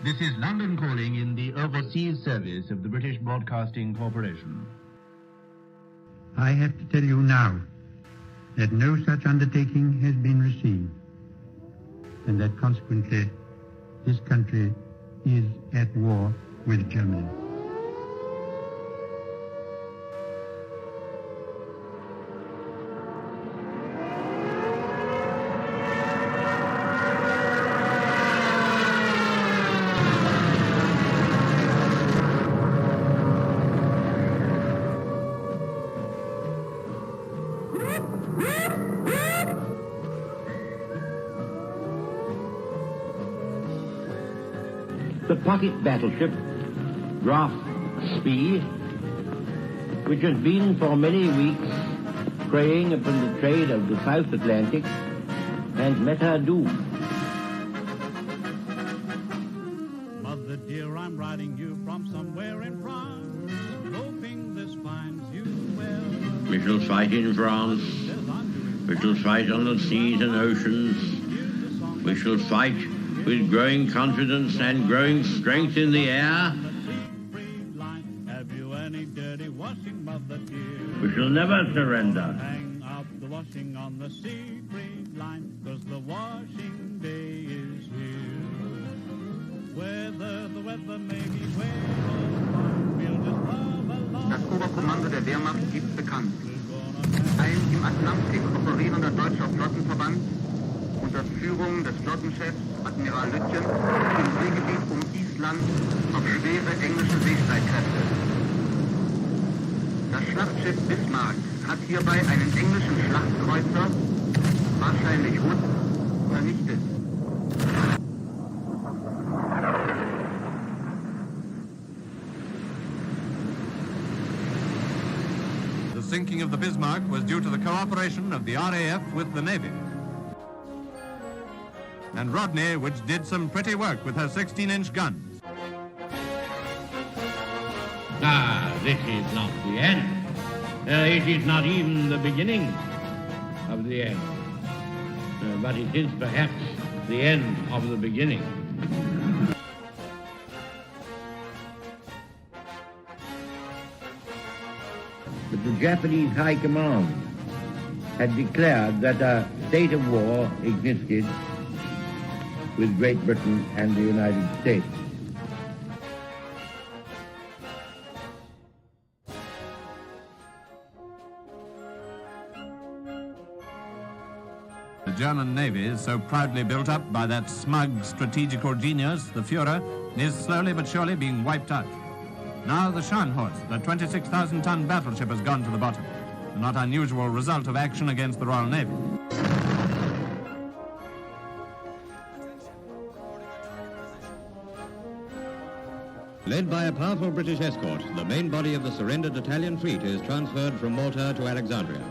This is London calling in the overseas service of the British Broadcasting Corporation. I have to tell you now that no such undertaking has been received, and that consequently this country is at war with Germany. The pocket battleship, Graf Spee, which has been for many weeks preying upon the trade of the South Atlantic, has met her doom. Mother dear, I'm writing you from somewhere in France, hoping this finds you well. We shall fight in France. We shall fight on the seas and oceans. We shall fight with growing confidence and growing strength in the air. We shall never surrender. Hang up the washing on the Siegfried line, 'cause the washing day is here. Whether the weather may be wet or fine, we'll just love along. Das Oberkommando der Wehrmacht gibt bekannt. Ein im Atlantik operierender deutscher Flottenverband unter Führung des Flottenchefs Admiral Lütjen im Seegebiet um Island auf schwere englische Seestreitkräfte. Das Schlachtschiff Bismarck hat hierbei einen englischen Schlachtkreuzer, wahrscheinlich Hood, vernichtet. The sinking of the Bismarck was due to the cooperation of the RAF with the Navy. And Rodney, which did some pretty work with her 16-inch guns. This is not the end. It is not even the beginning of the end. But it is perhaps the end of the beginning. But the Japanese High Command had declared that a state of war existed with Great Britain and the United States. The German Navy, so proudly built up by that smug strategical genius, the Führer, is slowly but surely being wiped out. Now the Scharnhorst, the 26,000-ton battleship, has gone to the bottom. A not unusual result of action against the Royal Navy. Led by a powerful British escort, the main body of the surrendered Italian fleet is transferred from Malta to Alexandria.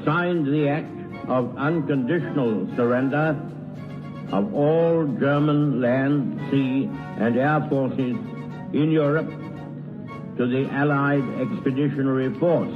Signed the act of unconditional surrender of all German land, sea, and air forces in Europe to the Allied Expeditionary Force.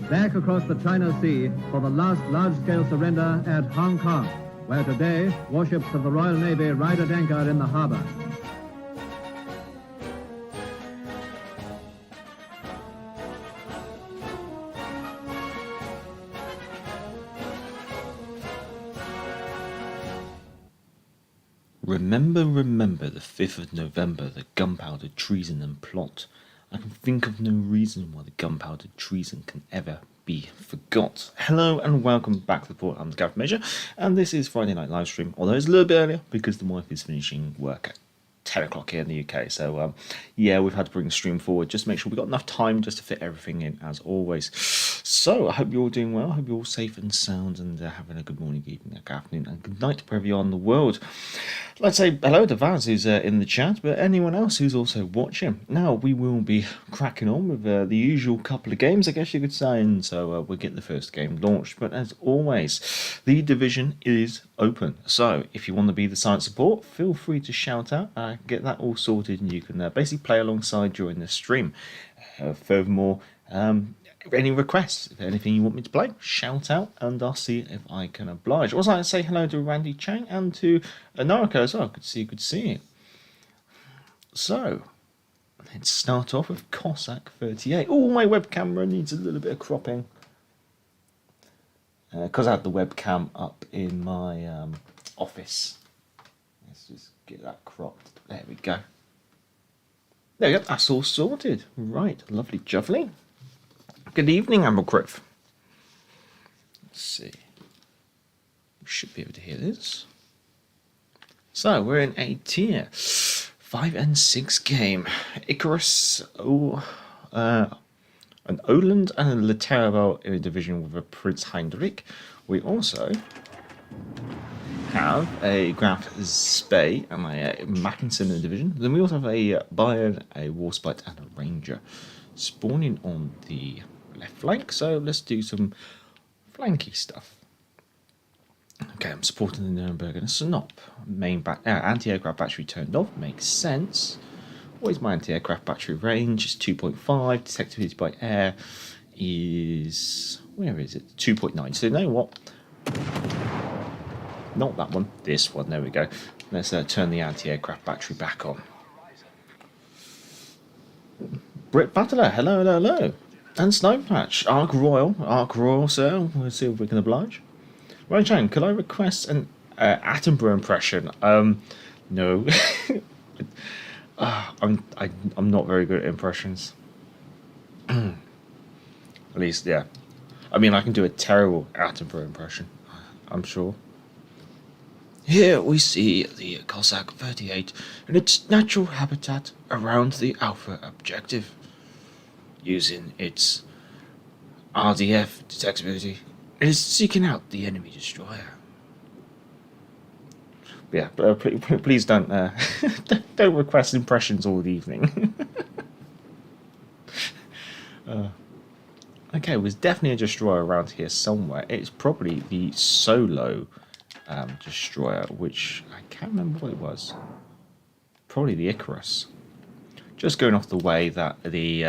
Back across the China Sea for the last large-scale surrender at Hong Kong, where today warships of the Royal Navy ride at anchor in the harbor. Remember the 5th of November, the gunpowder treason and plot. I can think of no reason why the gunpowder treason can ever be forgot. Hello and welcome back to the report. I'm Gareth Major, and this is Friday Night Livestream, although it's a little bit earlier because the wife is finishing work at 10 o'clock here in the UK. So, yeah, we've had to bring the stream forward just to make sure we've got enough time just to fit everything in, as always. So, I hope you're all doing well. I hope you're all safe and sound and having a good morning, evening, good afternoon, and good night wherever you are in the world. Let's say hello to Vaz, who's in the chat, but anyone else who's also watching. Now, we will be cracking on with the usual couple of games, I guess you could say, and so we'll get the first game launched. But as always, the division is open. So, if you want to be the site support, feel free to shout out, get that all sorted, and you can basically play alongside during the stream. Furthermore, any requests, if anything you want me to play, shout out and I'll see if I can oblige. Also, I'd say hello to Randy Chang and to Nariko as well. Good to see you. So, let's start off with Cossack 38. Oh, my web camera needs a little bit of cropping. Because I had the webcam up in my office. Let's just get that cropped. There we go. There we go, that's all sorted. Right, lovely, jubbly. Good evening, Amblecliff. Let's see. We should be able to hear this. So, we're in a tier 5 and 6 game. Icarus, an Oland and a Laterabel in a division with a Prince Heinrich. We also have a Graf Spey and a Mackinson in the division. Then we also have a Bayern, a Warspite, and a Ranger spawning on the left flank. So let's do some flanky stuff. Okay, I'm supporting the Nuremberg and a Snop. Main anti-aircraft battery turned off. Makes sense. What is my anti-aircraft battery range? It's 2.5. Detectivity by air is... where is it? 2.9. So you know what? Not that one. This one. There we go. Let's turn the anti-aircraft battery back on. Brit Battler. Hello, hello, hello. And Snowpatch. Ark Royal, sir. We'll see if we can oblige. Right, Chang, could I request an Attenborough impression? No. I'm not very good at impressions. At least, yeah. I mean, I can do a terrible Attenborough impression, I'm sure. Here we see the Cossack 38 in its natural habitat around the Alpha objective. Using its RDF detectability, it is seeking out the enemy destroyer. Yeah, please don't don't request impressions all evening. Okay, there's definitely a destroyer around here somewhere. It's probably the solo destroyer, which I can't remember what it was. Probably the Icarus. Just going off the way that the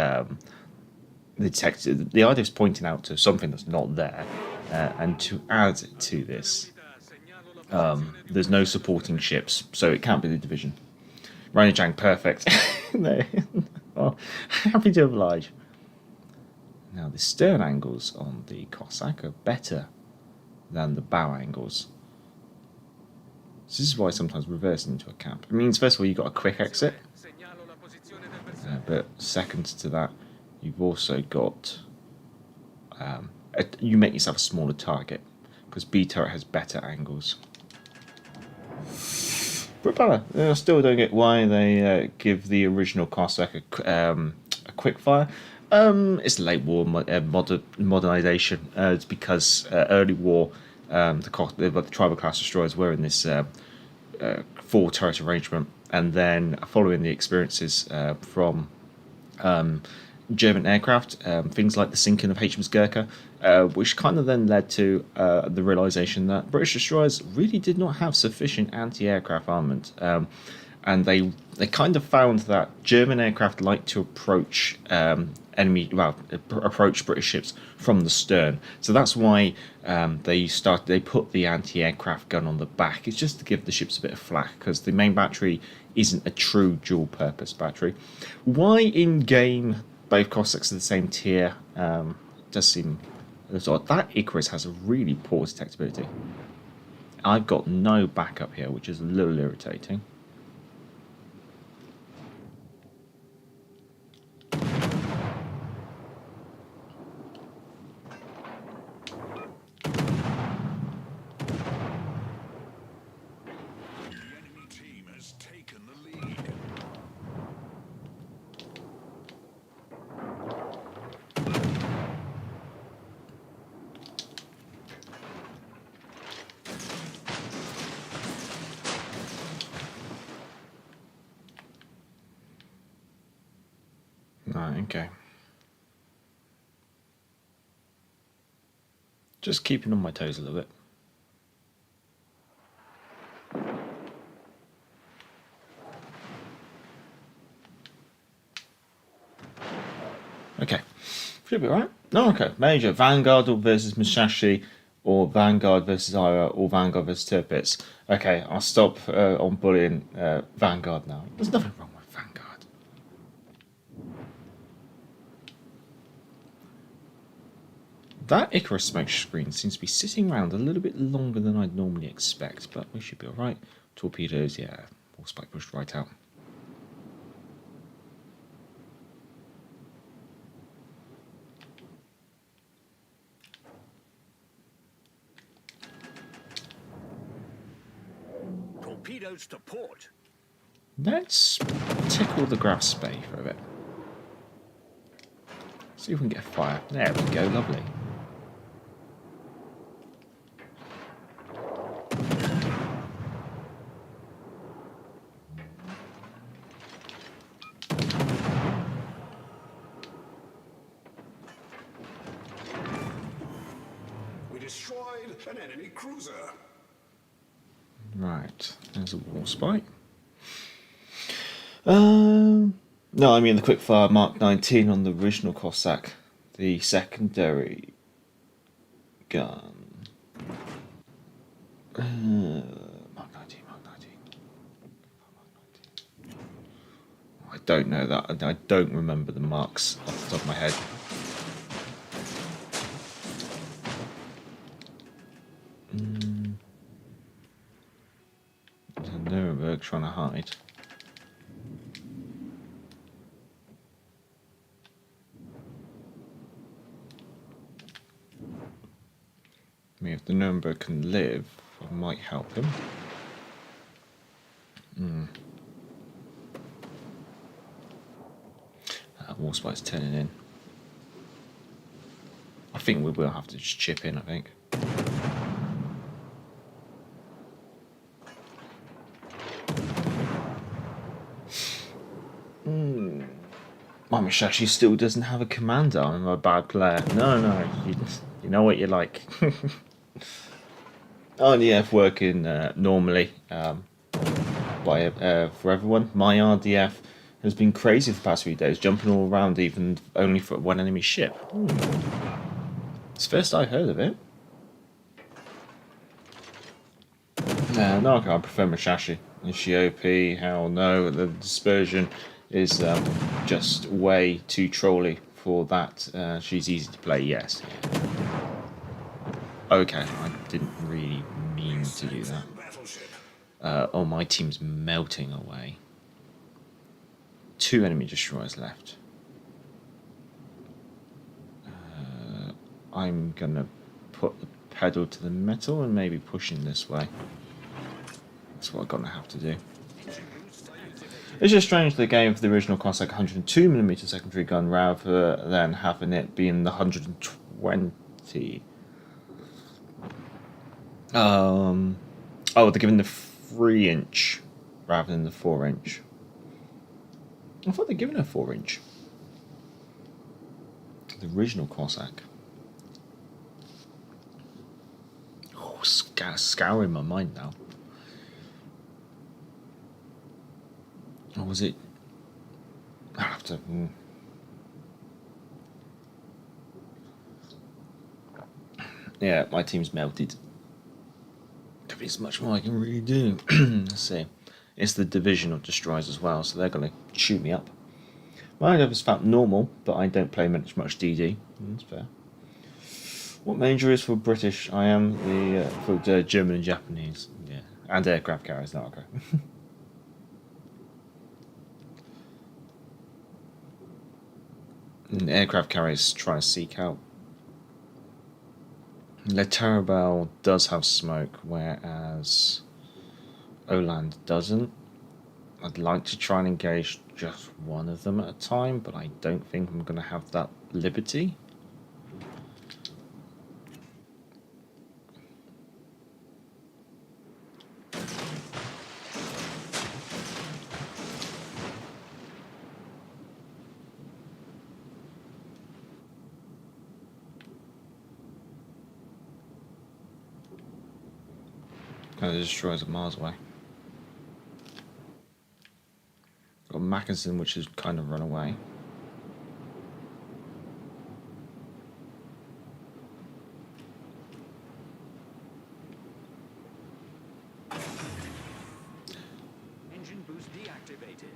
idea is pointing out to something that's not there, and to add to this, there's no supporting ships, so it can't be the division. Rhino Jang, perfect. No. Well, happy to oblige. Now, the stern angles on the Cossack are better than the bow angles. So this is why sometimes reversing into a camp. It means, first of all, you've got a quick exit, but second to that, you've also got you make yourself a smaller target because B turret has better angles. Propeller. I still don't get why they give the original Cossack a quick fire. It's late war modernization. It's because early war the tribal class destroyers were in this 4 turret arrangement, and then following the experiences from German aircraft, things like the sinking of HMS Gurkha, which kind of then led to the realization that British destroyers really did not have sufficient anti-aircraft armament, and they kind of found that German aircraft like to approach approach British ships from the stern. So that's why they put the anti-aircraft gun on the back. It's just to give the ships a bit of flack, because the main battery isn't a true dual-purpose battery. Why in game both Cossacks are the same tier does seem odd. That Icarus has a really poor detectability. I've got no backup here, which is a little irritating. Right, okay. Just keeping on my toes a little bit. Okay. Should be alright. No, okay. Major. Vanguard versus Musashi, or Vanguard versus Ira, or Vanguard versus Tirpitz. Okay, I'll stop on bullying Vanguard now. There's nothing wrong with Vanguard. That Icarus smoke screen seems to be sitting around a little bit longer than I'd normally expect, but we should be alright. Torpedoes, yeah. All spike pushed right out. Torpedoes to port. Let's tickle the grass bay for a bit. See if we can get a fire. There we go, lovely. We destroyed an enemy cruiser. Right, there's a wall spike. No, I mean the quickfire Mark 19 on the original Cossack, the secondary gun. Mark 19, Mark 19. I don't know that. I don't remember the marks off the top of my head. Nuremberg trying to hide. I mean, if the Nuremberg can live, I might help him. Warspite's turning in. I think we will have to just chip in, I think. My Musashi still doesn't have a commander. I'm a bad player. No, you know what you like. RDF working normally for everyone. My RDF has been crazy for the past few days, jumping all around, even only for one enemy ship. It's the first I heard of it. No, I prefer Musashi. Is she OP? Hell no. The dispersion is just way too trolly for that. She's easy to play, yes. Okay, I didn't really mean to do that. Oh, my team's melting away. 2 enemy destroyers left. I'm gonna put the pedal to the metal and maybe push in this way. That's what I'm gonna have to do. It's just strange they gave the original Cossack 102mm secondary gun rather than having it being the 120. Oh, they're giving the 3-inch rather than the 4-inch. I thought they'd given a 4-inch. The original Cossack. Oh, scouring my mind now. Or was it? I'll have to. Yeah, my team's melted. There's much more I can really do. Let's see. It's the division of destroyers as well, so they're going to shoot me up. My IDF is felt normal, but I don't play much DD. That's fair. What major is for British? I am for German and Japanese. Yeah, and aircraft carriers. No, okay. And aircraft carriers trying to seek out. Le Tarabel does have smoke, whereas Oland doesn't. I'd like to try and engage just one of them at a time, but I don't think I'm going to have that liberty. Oh, the destroyers are miles away. Got Mackinson, which has kind of run away. Engine boost deactivated.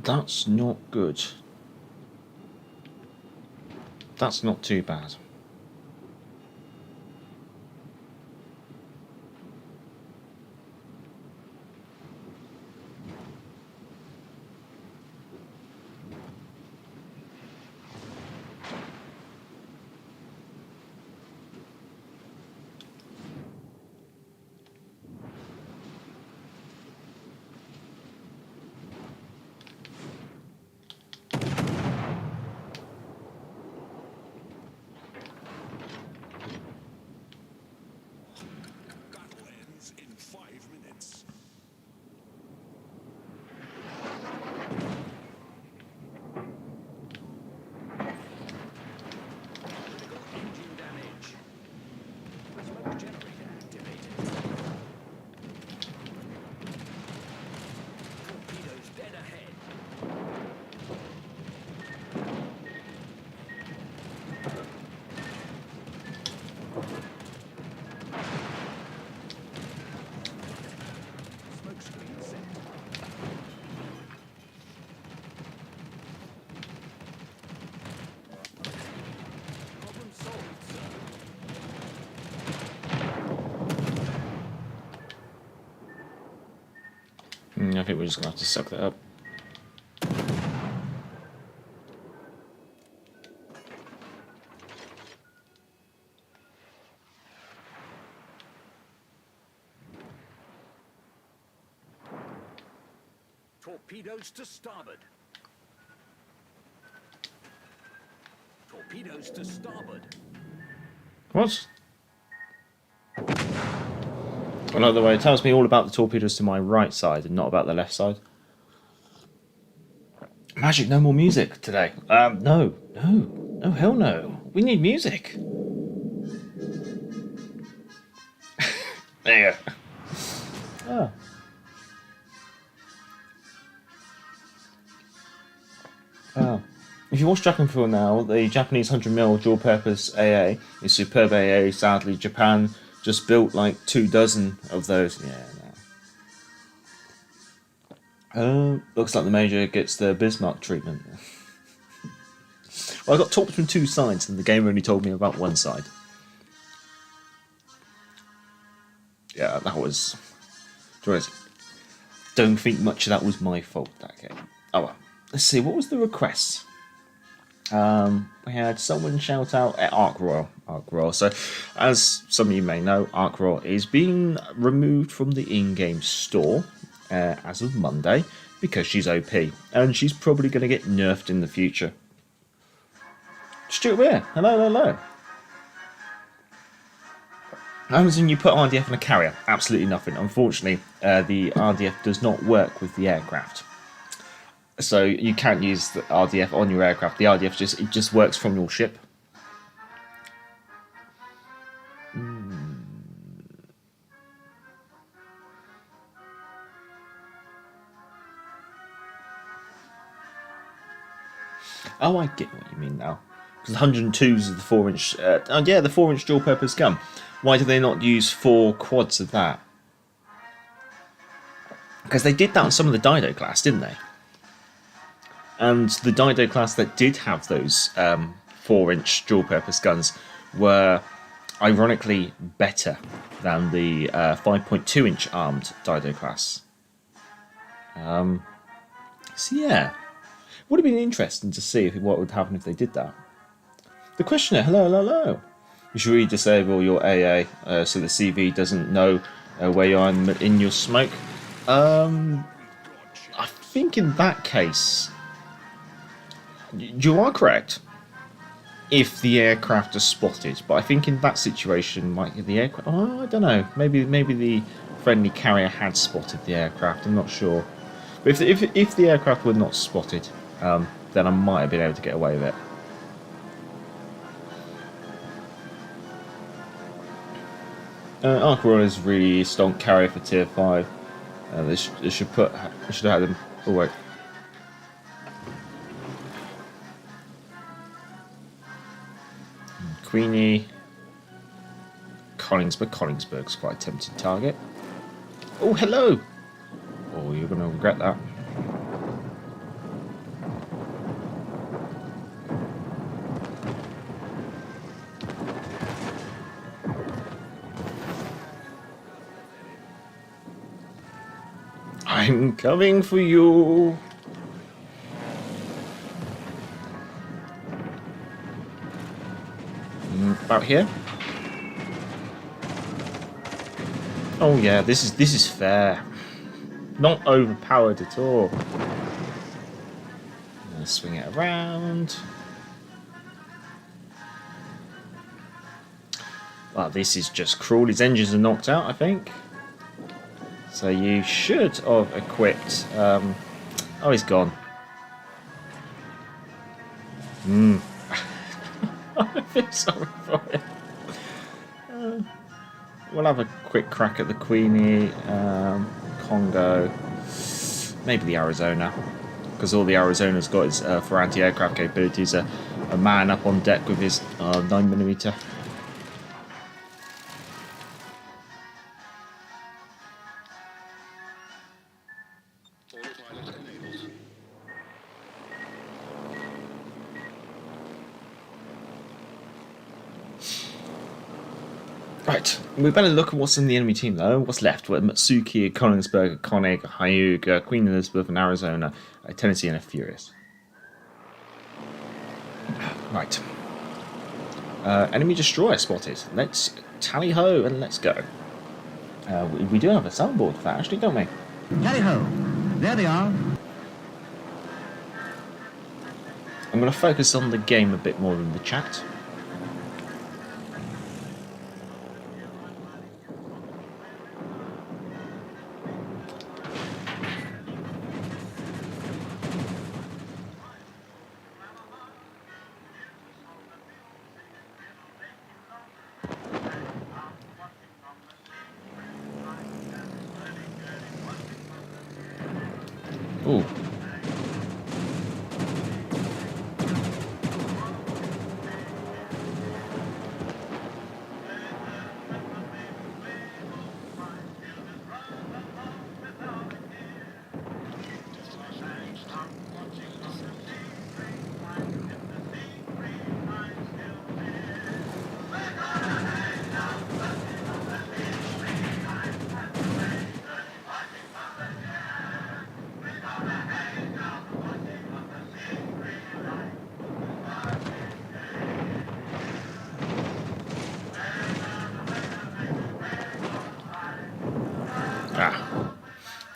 That's not good. That's not too bad. Battle ends in 5 minutes. Critical engine damage. Smoke generator activated. Torpedoes dead ahead. Smoke screen set. Problem solved, sir. I think we're just gonna have to suck that up. Torpedoes to starboard. Torpedoes to starboard. What? Another way, it tells me all about the torpedoes to my right side and not about the left side. Magic, no more music today. No, hell no. We need music. There you go. Oh. Oh. If you watch Dragonfall now, the Japanese 100mm dual-purpose AA is superb AA. Sadly, Japan just built like 24 of those. Yeah, no. Looks like the Major gets the Bismarck treatment. Well, I got talked from two sides, and the game only told me about one side. Yeah, that was... Don't think much of that was my fault, that game. Oh well. Let's see, what was the request? We had someone shout out at Ark Royal. So, as some of you may know, Ark Royal is being removed from the in-game store as of Monday because she's OP, and she's probably going to get nerfed in the future. Stuart Weir, hello. Amazon, you put RDF in a carrier, absolutely nothing. Unfortunately, the RDF does not work with the aircraft. So you can't use the RDF on your aircraft. The RDF just works from your ship. Oh, I get what you mean now. Because the 102s is the 4-inch... yeah, the 4-inch dual-purpose gun. Why do they not use 4 quads of that? Because they did that on some of the Dido class, didn't they? And the Dido class that did have those 4-inch dual-purpose guns were ironically better than the 5.2-inch armed Dido class. So yeah, would have been interesting to see what would happen if they did that. The questioner, hello. You should really disable your AA so the CV doesn't know where you are in your smoke. I think in that case... You are correct if the aircraft are spotted, but I think in that situation, like the aircraft, I don't know, maybe the friendly carrier had spotted the aircraft. I'm not sure, but if the aircraft were not spotted, then I might have been able to get away with it. Ark Royal is really stonk carrier for tier 5. They should have had them. Oh wait. Queenie. Collingsburg's quite a tempting target. Oh, hello! Oh, you're going to regret that. I'm coming for you! About here? Oh yeah, this is fair. Not overpowered at all. Let's swing it around. Well, this is just cruel. His engines are knocked out, I think. So you should have equipped... oh, he's gone. I feel sorry for him. We'll have a quick crack at the Queenie, Congo, maybe the Arizona, because all the Arizona's got is for anti-aircraft capabilities. A man up on deck with his 9mm. Right, we better look at what's in the enemy team though. What's left? We're Matsuki, Konigsberg, Konig, Hyuga, Queen Elizabeth, and Arizona, a Tennessee, and a Furious. Right. Enemy destroyer spotted. Let's tally ho and let's go. We do have a soundboard for that, actually, don't we? Tally ho! There they are. I'm going to focus on the game a bit more than the chat. Ooh.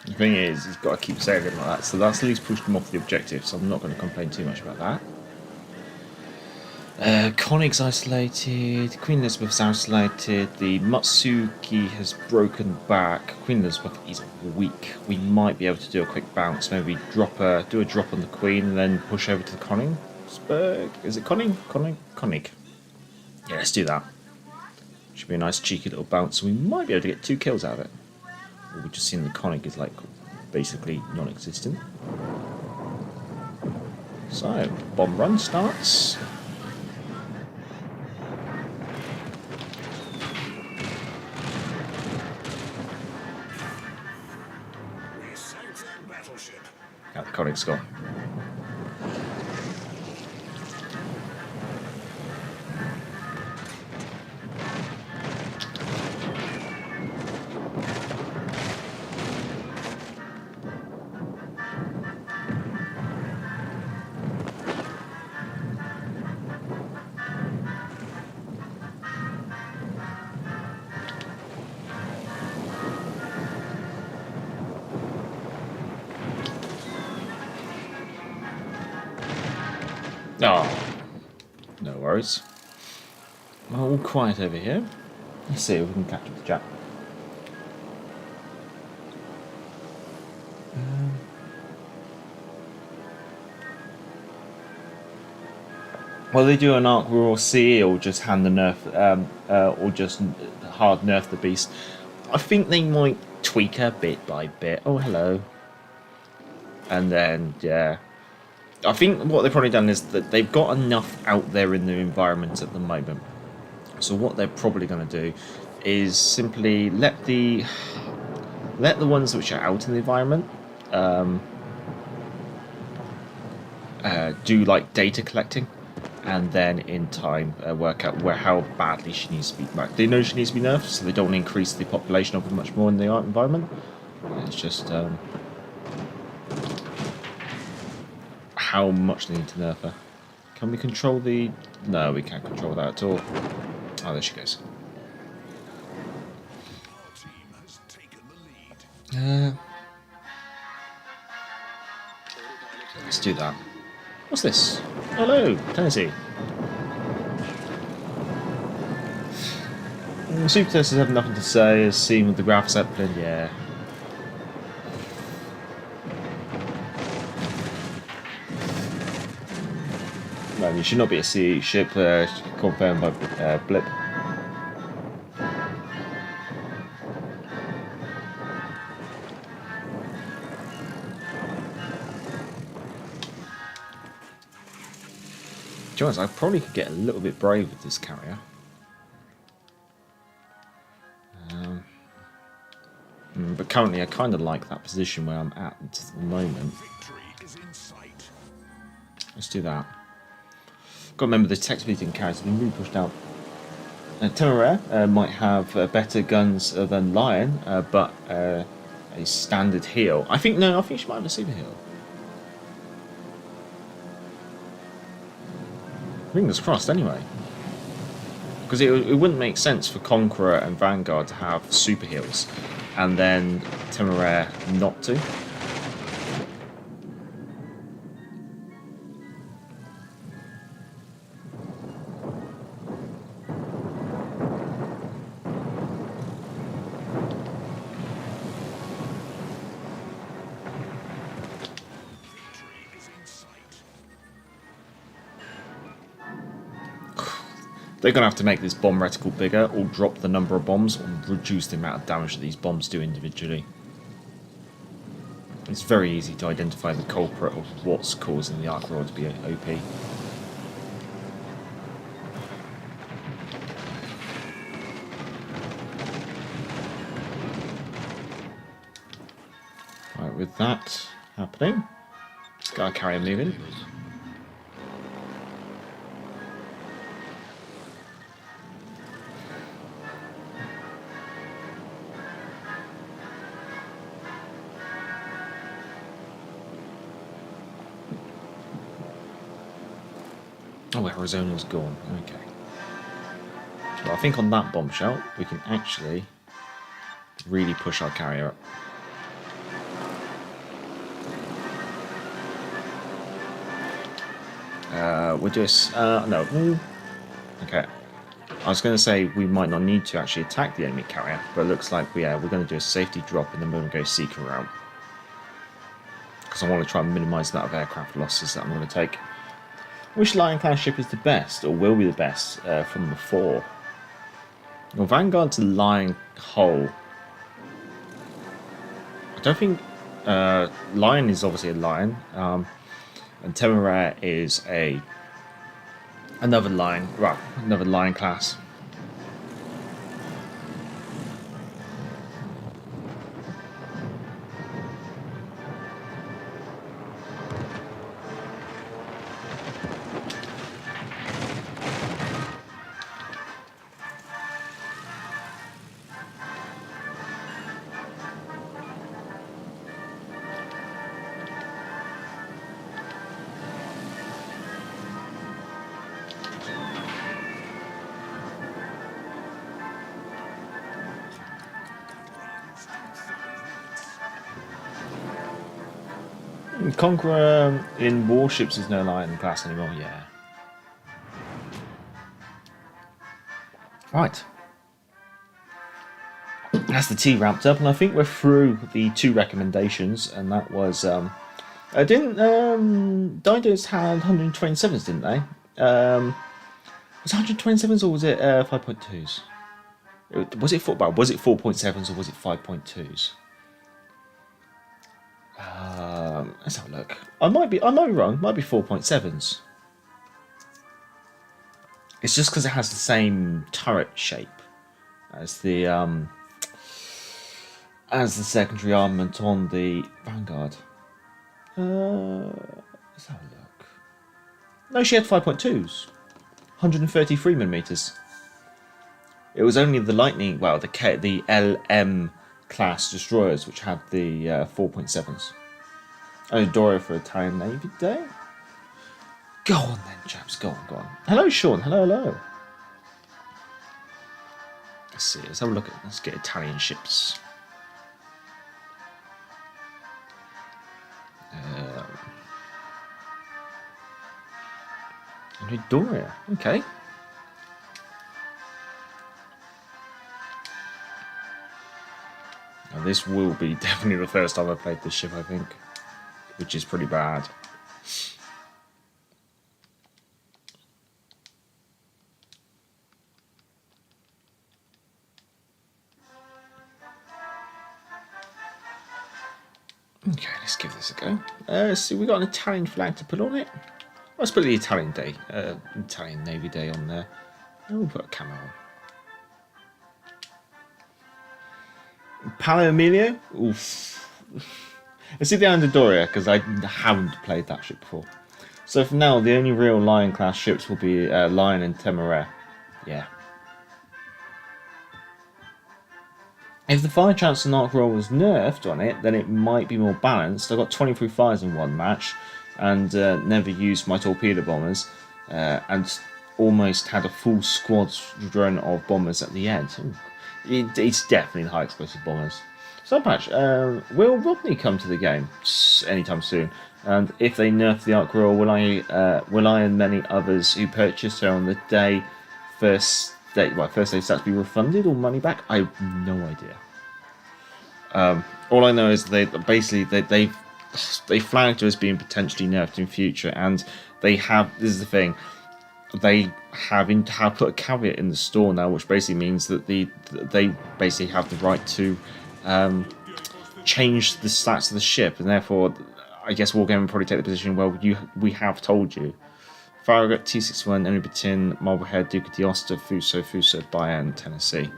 The thing is, he's got to keep sailing like that, so that's at least pushed him off the objective, so I'm not going to complain too much about that. Konig's isolated, Queen Elizabeth's isolated, the Matsuki has broken back, Queen Elizabeth is weak. We might be able to do a quick bounce, maybe do a drop on the Queen and then push over to the Konigsberg. Is it Konig? Konig. Yeah, let's do that. Should be a nice cheeky little bounce, and we might be able to get 2 kills out of it. We've just seen the Konig is like basically non-existent. So, bomb run starts. Now the Konig's gone. Oh, no worries. All quiet over here. Let's see if we can catch up the chat. Well, they do an Ark Royal CE or just hand the nerf, or just hard nerf the beast. I think they might tweak her bit by bit. Oh, hello. And then, yeah. I think what they've probably done is that they've got enough out there in the environment at the moment. So what they're probably going to do is simply let the ones which are out in the environment do like data collecting, and then in time work out how badly she needs to be. They know she needs to be nerfed, so they don't want to increase the population of it much more in the environment. It's just how much they need to nerf her. Can we control the... No, we can't control that at all. Oh, there she goes. Let's do that. What's this? Hello, Tennessee. Super testers have nothing to say, as seen with the Graf Zeppelin, yeah. No, you should not be a CE ship, confirmed by Blip. To be honest, I probably could get a little bit brave with this carrier. But currently I kind of like that position where I'm at the moment. Let's do that. Got to remember the text bleeding carriers have been really pushed out. Temeraire might have better guns than Lion, but a standard heal. I think she might have a super heal. Fingers crossed anyway. Because it wouldn't make sense for Conqueror and Vanguard to have super heals and then Temeraire not to. They're going to have to make this bomb reticle bigger, or drop the number of bombs, or reduce the amount of damage that these bombs do individually. It's very easy to identify the culprit of what's causing the Ark Royal to be OP. Right, with that happening, let's get our carrier moving. Oh, Arizona's gone. Okay. Well, I think on that bombshell, we can actually really push our carrier up. We'll just... no. Okay. I was going to say we might not need to actually attack the enemy carrier, but it looks like we're going to do a safety drop and then we're going to go seeker route. Because I want to try and minimise the amount of aircraft losses that I'm going to take. Which Lion class ship is the best, or will be the best, from the four? Well, Vanguard's a Lion hull. I don't think... Lion is obviously a Lion, and Temeraire is another Lion, well, another Lion class. Conqueror in Warships is no Lion class anymore, yeah. Right. That's the tea wrapped up, and I think we're through the 2 recommendations, and that was... Didos had 127s, didn't they? Was it 127s or was it 5.2s? Was it football? Was it 4.7s or was it 5.2s? Let's have a look. I might be wrong. Might be 4.7s. It's just because it has the same turret shape as the secondary armament on the Vanguard. Let's have a look. No, she had 5.2s. 133mm. It was only the Lightning, well, the LM class destroyers which had the 4.7s. Oh, Doria for Italian Navy Day? Go on then, chaps, go on. Hello, Sean, hello. Let's see, let's have a look at, let's get Italian ships. Andrea Doria, okay. Now this will be definitely the first time I've played this ship, I think, which is pretty bad. Okay, let's give this a go. Let's see, we got an Italian flag to put on it. Let's put the Italian Navy Day on there. And we'll put a camo on. Palo Emilio? Oof. Let's see the Andrea Doria, because I haven't played that ship before. So for now, the only real Lion class ships will be Lion and Temeraire. Yeah. If the fire chance and Ark Royal was nerfed on it, then it might be more balanced. I got 23 fires in one match, and never used my torpedo bombers, and almost had a full squadron of bombers at the end. It's definitely the high explosive bombers. Sub patch, will Rodney come to the game anytime soon? And if they nerf the Ark Royal, will I and many others who purchased her on the day first day stats be refunded or money back? I have no idea. All I know is they flagged her as being potentially nerfed in future, and they have. This is the thing. They have put a caveat in the store now, which basically means that they basically have the right to change the stats of the ship, and therefore, I guess Wargame will probably take the position. Well, we have told you. Farragut, T61, Enemy Batin, Marblehead, Duke d'Aosta, Fuso, Bayern, Tennessee.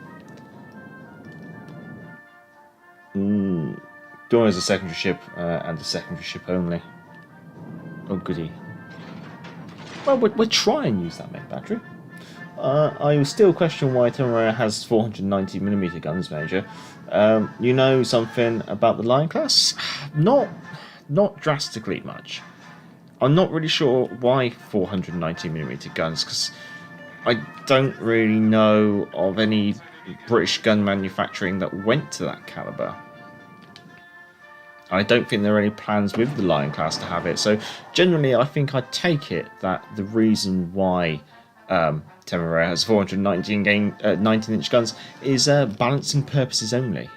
Dawn is a secondary ship, and a secondary ship only. Oh, goody. Well, we'll try and use that main battery. I still question why Temeraire has 490mm guns, Major. You know something about the Lion class? Not drastically much. I'm not really sure why 490mm guns, because I don't really know of any British gun manufacturing that went to that caliber. I don't think there are any plans with the Lion class to have it, so generally I think I'd take it that the reason why Temeraire has 19-inch guns is balancing purposes only.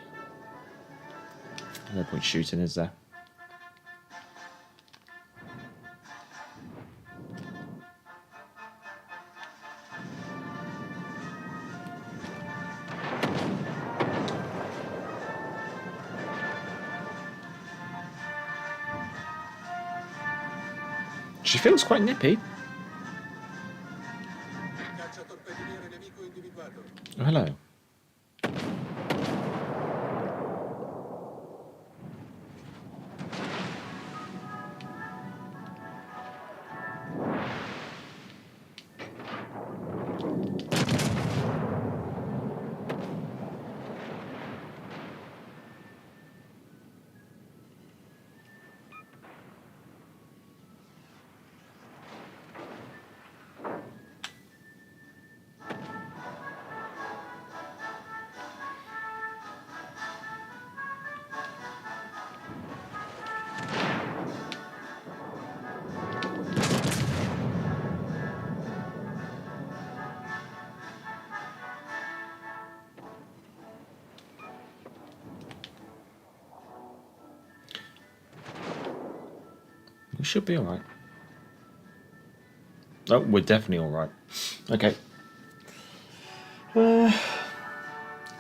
No point shooting, is there? She feels quite nippy. Oh, hello. We should be alright. Oh, we're definitely alright. Okay.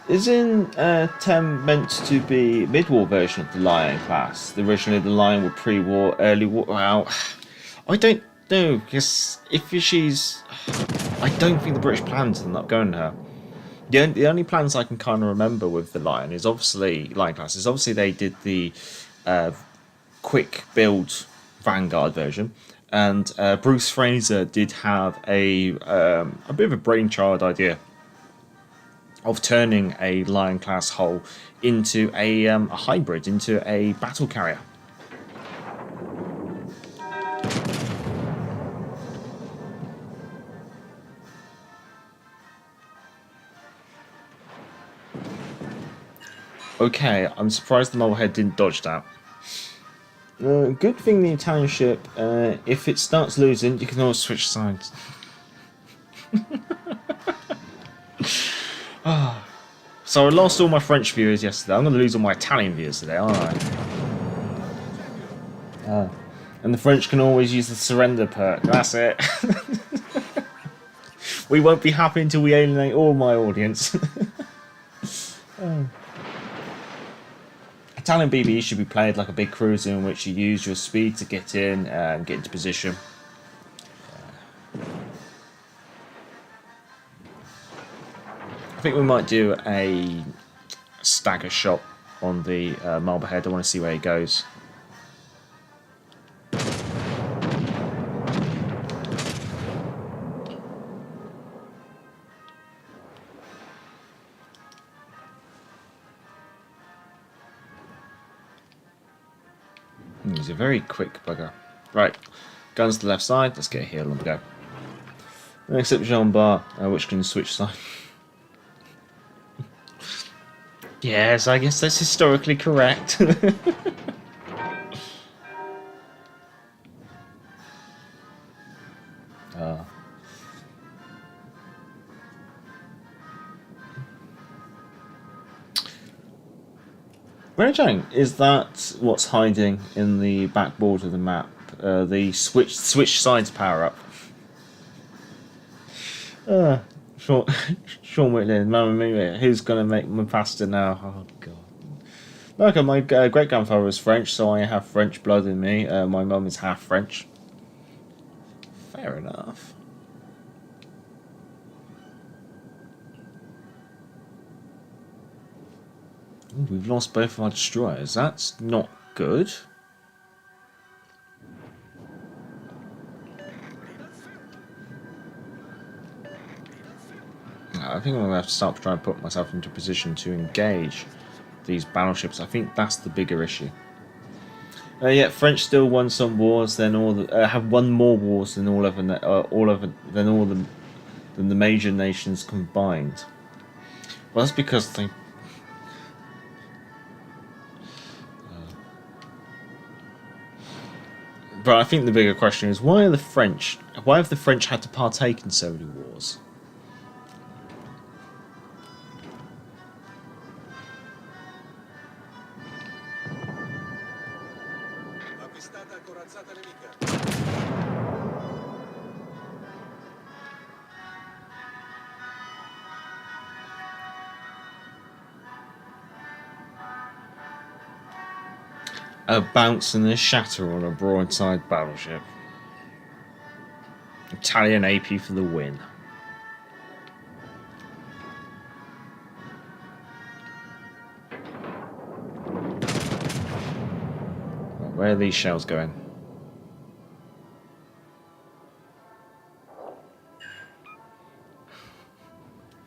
Isn't 10 meant to be a mid-war version of the Lion class? Originally the Lion were pre-war, early war. Well, I don't know, because if she's... I don't think the British plans are not going to her. The only plans I can kind of remember with the Lion is obviously... Lion class is obviously they did the quick build Vanguard version. And Bruce Fraser did have a bit of a brainchild idea of turning a Lion class hull into a hybrid, into a battle carrier. Okay, I'm surprised the Molehead didn't dodge that. Good thing the Italian ship, if it starts losing, you can always switch sides. So I lost all my French viewers yesterday. I'm going to lose all my Italian viewers today, aren't I? And the French can always use the surrender perk. That's it. We won't be happy until we alienate all my audience. Italian BBE should be played like a big cruiser in which you use your speed to get in and get into position. I think we might do a stagger shot on the Marblehead. I want to see where he goes. He's a very quick bugger. Right, guns to the left side. Let's get a heel on the go. Except Jean Bar, which can switch side. Yes, I guess that's historically correct. Renajang, is that what's hiding in the back border of the map? The switch sides power up. Sean Whitley, Mamma Mia, who's gonna make me faster now? Oh god. Okay, my great grandfather was French, so I have French blood in me. My mum is half French. Fair enough. Ooh, we've lost both of our destroyers. That's not good. I think I'm going to have to start trying to put myself into a position to engage these battleships. I think that's the bigger issue. Yeah, French still won some wars, then have won more wars than than the major nations combined. Well, that's because they. But I think the bigger question is why have the French had to partake in so many wars? A bounce and a shatter on a broadside battleship. Italian AP for the win. Where are these shells going?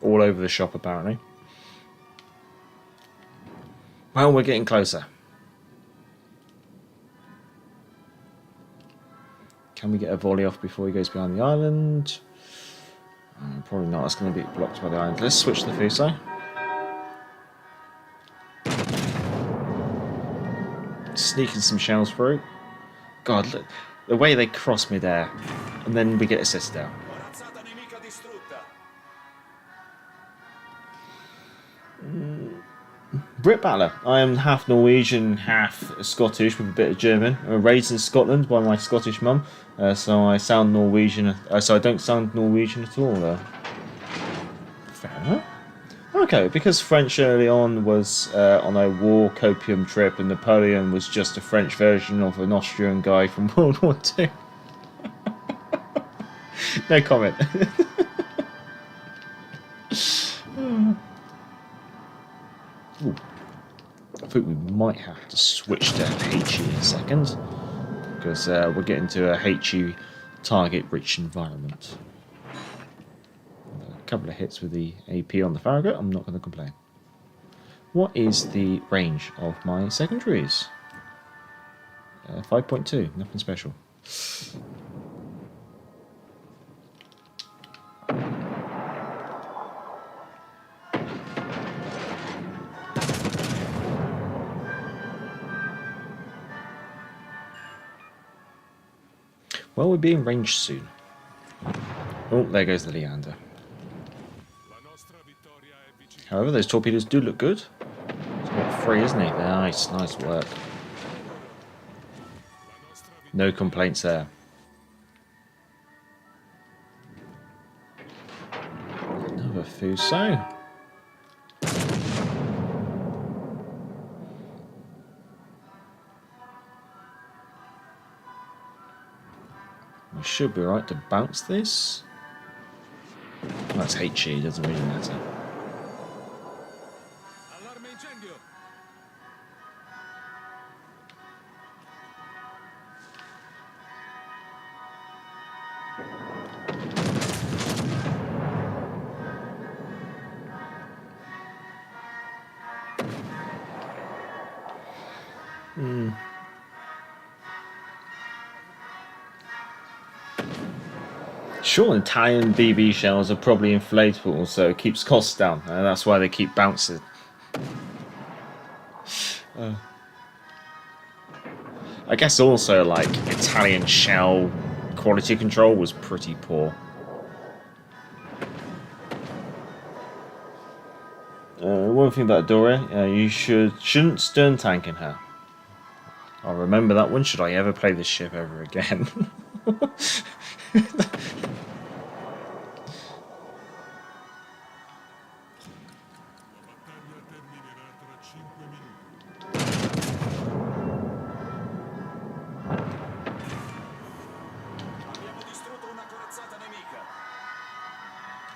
All over the shop, apparently. Well, we're getting closer. Can we get a volley off before he goes behind the island? Probably not. It's going to be blocked by the island. Let's switch the Fuso. Sneaking some shells through. God, look, the way they cross mid-air. And then we get a citadel. Brit Battler. I am half Norwegian, half Scottish with a bit of German. I was raised in Scotland by my Scottish mum. So I sound Norwegian. So I don't sound Norwegian at all, though. Fair enough. Okay, because French early on was on a war copium trip, and Napoleon was just a French version of an Austrian guy from World War II. No comment. Ooh. I think we might have to switch to HE in a second, because we're getting to a HE target-rich environment. A couple of hits with the AP on the Farragut, I'm not going to complain. What is the range of my secondaries? 5.2, nothing special. Well, we'll be in range soon. Oh, there goes the Leander. However, those torpedoes do look good. He's got 3, isn't he? Nice, nice work. No complaints there. Another Fuso. We should be right to bounce this. That's HE, doesn't really matter. Sure, Italian BB shells are probably inflatable, so it keeps costs down, and that's why they keep bouncing. I guess also, like, Italian shell quality control was pretty poor. One thing about Doria, you shouldn't stern tank in her. I'll remember that one should I ever play this ship ever again.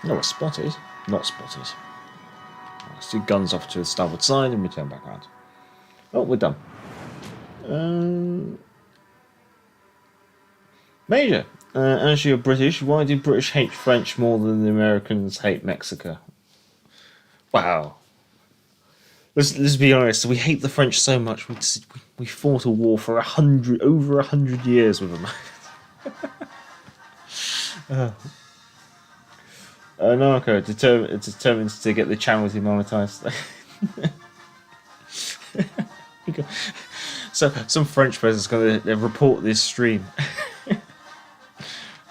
No, we're spotted. Not spotted. Let's do guns off to the starboard side and we turn back around. Oh, we're done. Major, as you're British, why do British hate French more than the Americans hate Mexico? Wow. Let's be honest. We hate the French so much. We fought a war for over 100 years with them. Narco determined to get the channel demonetized. So some French person's going to report this stream.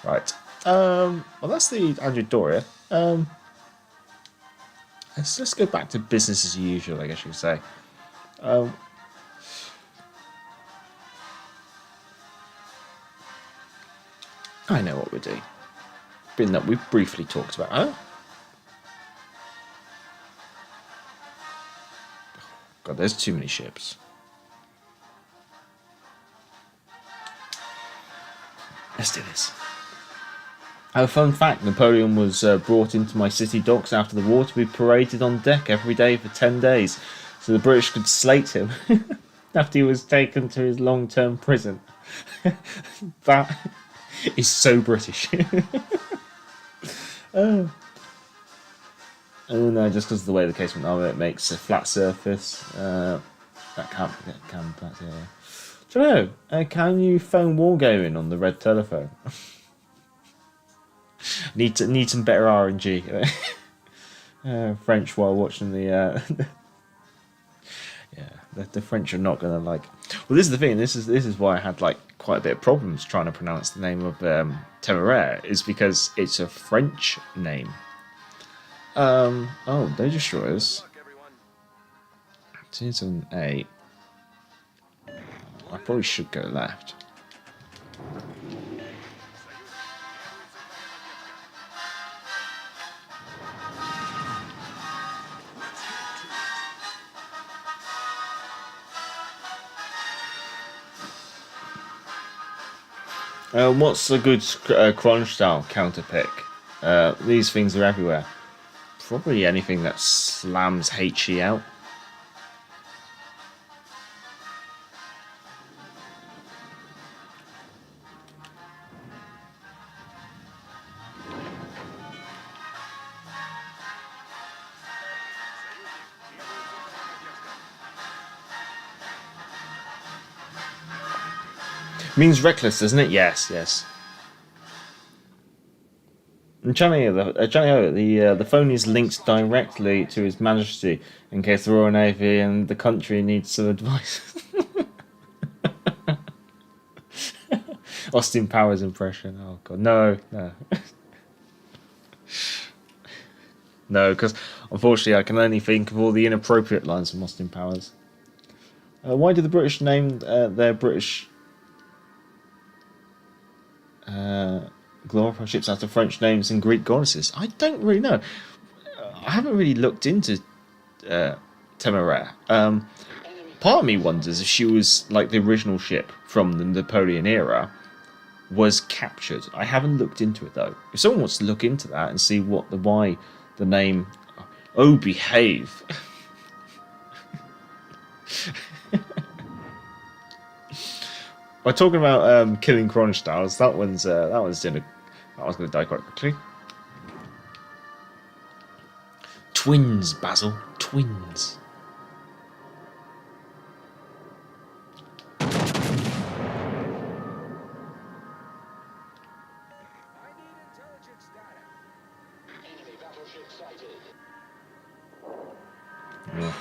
Right. Well, that's the Andrea Doria. Let's go back to business as usual, I guess you could say. I know what we're doing. Been that we've briefly talked about. Oh. God, there's too many ships. Let's do this. A fun fact, Napoleon was brought into my city docks after the war to be paraded on deck every day for 10 days, so the British could slate him after he was taken to his long-term prison. That is so British. Oh no, just because of the way the casement armor it makes a flat surface. That can't yeah. Do you know? Can you phone wargaming on the red telephone? need some better RNG. French while watching the. Yeah, the French are not gonna like. Well, this is the thing. This is why I had like quite a bit of problems trying to pronounce the name of Temeraire, is because it's a French name. Oh, they destroyers. 2008. I probably should go left. What's a good Kronstahl counter pick? These things are everywhere. Probably anything that slams HE out. Means reckless, doesn't it? Yes, yes. And the phone is linked directly to His Majesty in case the Royal Navy and the country needs some advice. Austin Powers impression. Oh god, no. No, because unfortunately I can only think of all the inappropriate lines from Austin Powers. Why did the British name their British glorified ships after French names and Greek goddesses? I don't really know. I haven't really looked into Temeraire. Part of me wonders if she was like the original ship from the Napoleon era was captured. I haven't looked into it though. If someone wants to look into that and see why the name, oh behave. We're talking about killing Kronstahls. That one's going to die quite quickly. Twins, Basil. Twins. Yeah.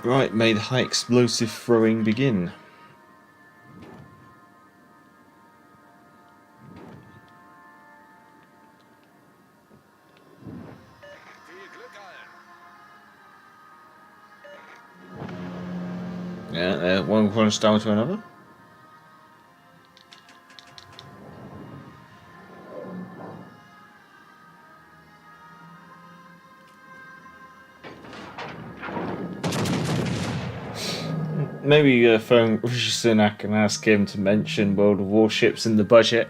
Right, may the high explosive throwing begin. Yeah, one Kronstahl to another. Maybe phone Rishi Sunak and ask him to mention World of Warships in the budget.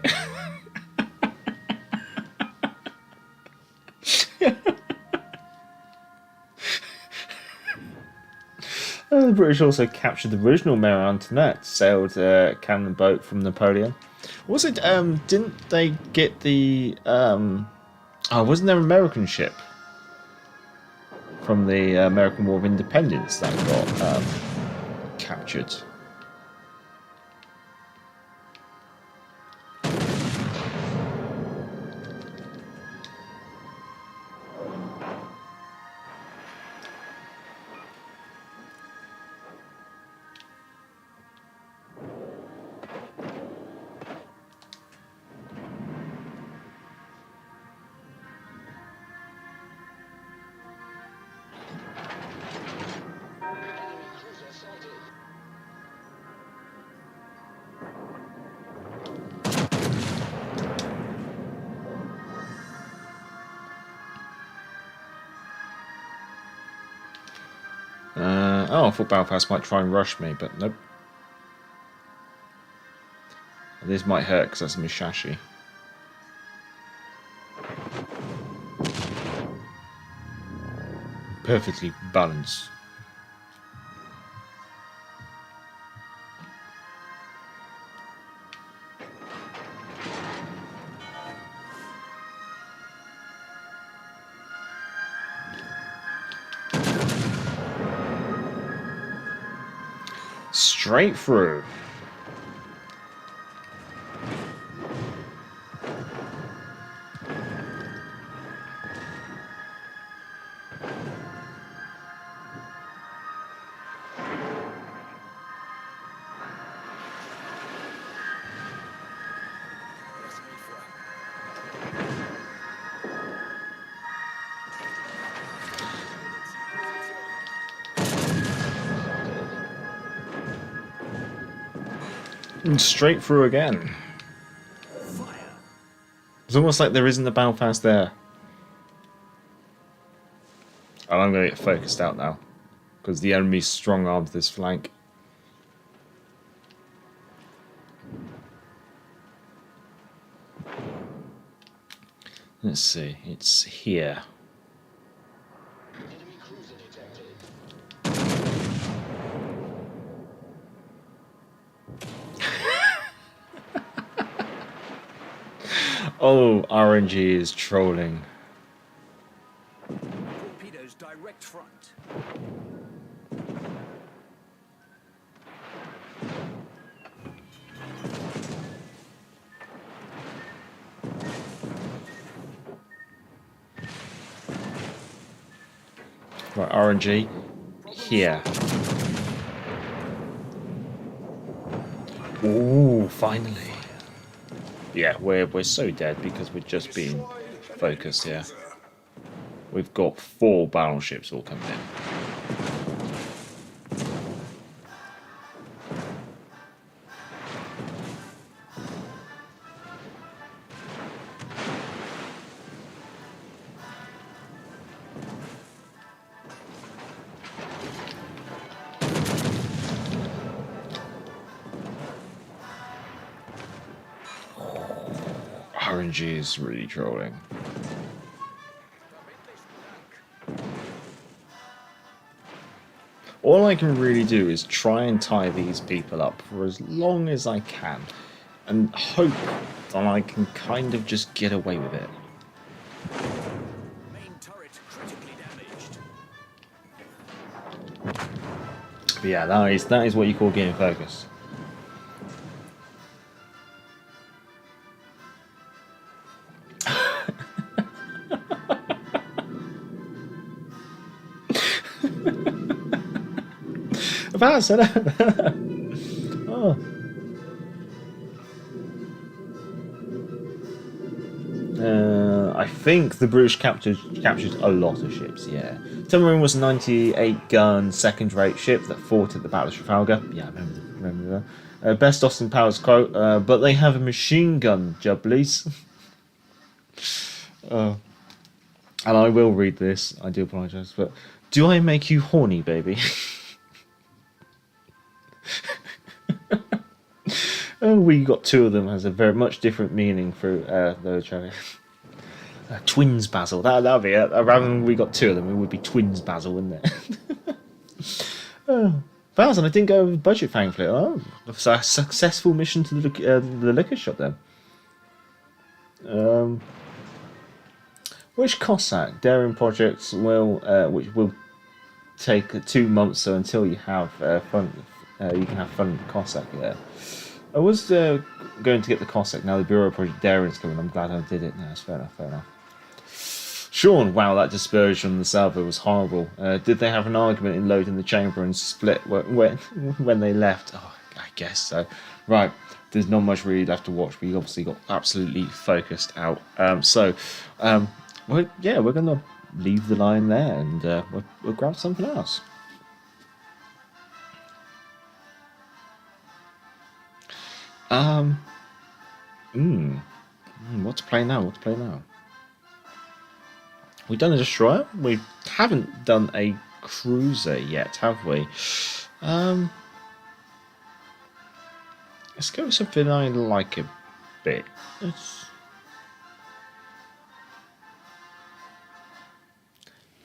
The British also captured the original Marie Antoinette, sailed a cannon boat from Napoleon. Also, didn't they get the... wasn't there an American ship from the American War of Independence that got captured? I thought Belfast might try and rush me, but nope. This might hurt because that's a Mishashi. Perfectly balanced. Straight through. And straight through again. Fire. It's almost like there isn't a Belfast there. And I'm going to get focused out now, because the enemy's strong-armed this flank. Let's see, it's here. Oh, RNG is trolling. Torpedoes direct front. Right, RNG here. Ooh, finally. Yeah, we're so dead because we're just being focused here. We've got 4 battleships all coming in. RNG is really trolling. All I can really do is try and tie these people up for as long as I can and hope that I can kind of just get away with it. Main turret critically damaged. But yeah, that is what you call getting focus. That's it. Oh. I think the British captured a lot of ships. Yeah, Submarine was a 98-gun second-rate ship that fought at the Battle of Trafalgar. Yeah, I remember that. Best Austin Powers quote, but they have a machine gun, Jubblies. And I will read this. I do apologise, but do I make you horny, baby? Oh, we got 2 of them has a very much different meaning for the Australia. Twins Basil, that'll be it. Rather than we got 2 of them, it would be Twins Basil, wouldn't it? Oh, 1,000, I didn't go over budget, thankfully. Oh, so a successful mission to the liquor shop then. Which Cossack daring projects will which will take 2 months, so until you have fun, you can have fun with the Cossack. Yeah, I was going to get the Cossack. Now the Bureau Project Daring's coming. I'm glad I did it. No, that's fair enough. Fair enough. Sean, wow, that dispersion on the salvo was horrible. Did they have an argument in loading the chamber and split when they left? Oh, I guess so. Right, there's not much really left to watch. We obviously got absolutely focused out. We're gonna leave the line there and we'll grab something else. What to play now? What to play now? We've done a destroyer. We haven't done a cruiser yet, have we? Let's go with something I like a bit.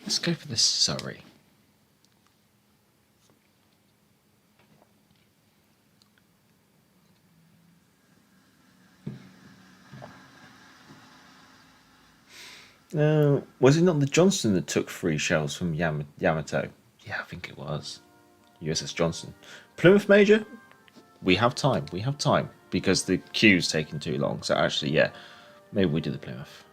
Let's go for the Surrey. Was it not the Johnston that took 3 shells from Yamato? Yeah, I think it was. USS Johnston. Plymouth Major? We have time. We have time. Because the queue's taking too long. So actually, yeah. Maybe we do the Plymouth.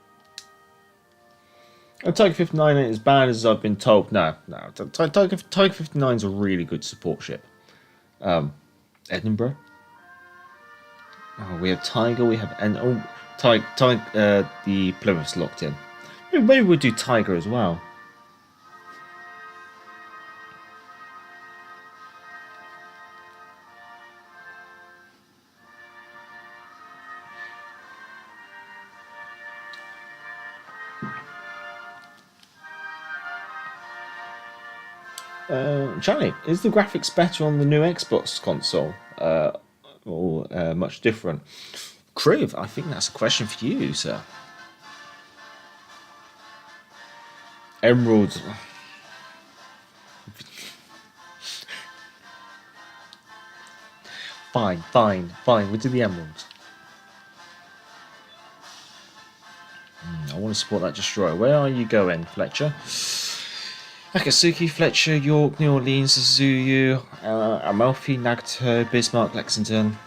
And Tiger 59 ain't as bad as I've been told. No. Tiger 59 is a really good support ship. Edinburgh? Oh, we have Tiger. We have... the Plymouth's locked in. Maybe we'll do Tiger as well. Charlie, is the graphics better on the new Xbox console? Or much different? Kriv, I think that's a question for you, sir. Emeralds. Fine, fine, fine. We'll do the emeralds. I want to support that destroyer. Where are you going, Fletcher? Akatsuki, Fletcher, York, New Orleans, Suzuyu, Amalfi, Nagato, Bismarck, Lexington.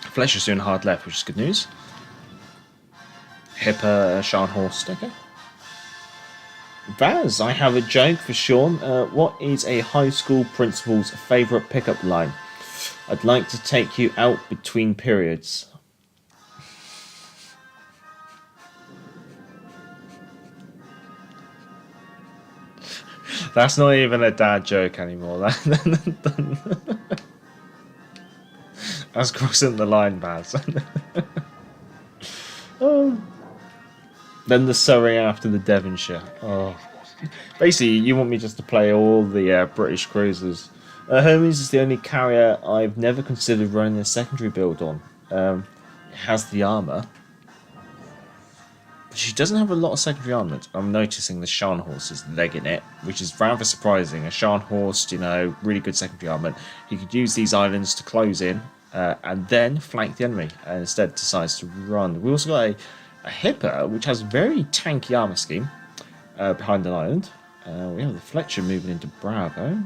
Fletcher's doing hard left, which is good news. Hipper, Scharnhorst, okay. Vaz, I have a joke for Sean. What is a high school principal's favourite pickup line? I'd like to take you out between periods. That's not even a dad joke anymore. That's crossing the line, Baz. Oh. Then the Surrey after the Devonshire. Oh. Basically, you want me just to play all the British cruisers. Hermes is the only carrier I've never considered running a secondary build on. It has the armour. But she doesn't have a lot of secondary armament. I'm noticing the Scharnhorst is legging it, which is rather surprising. A Scharnhorst, you know, really good secondary armament. He could use these islands to close in and then flank the enemy, and instead decides to run. We also got a Hipper, which has a very tanky armour scheme behind an island. We have the Fletcher moving into Bravo.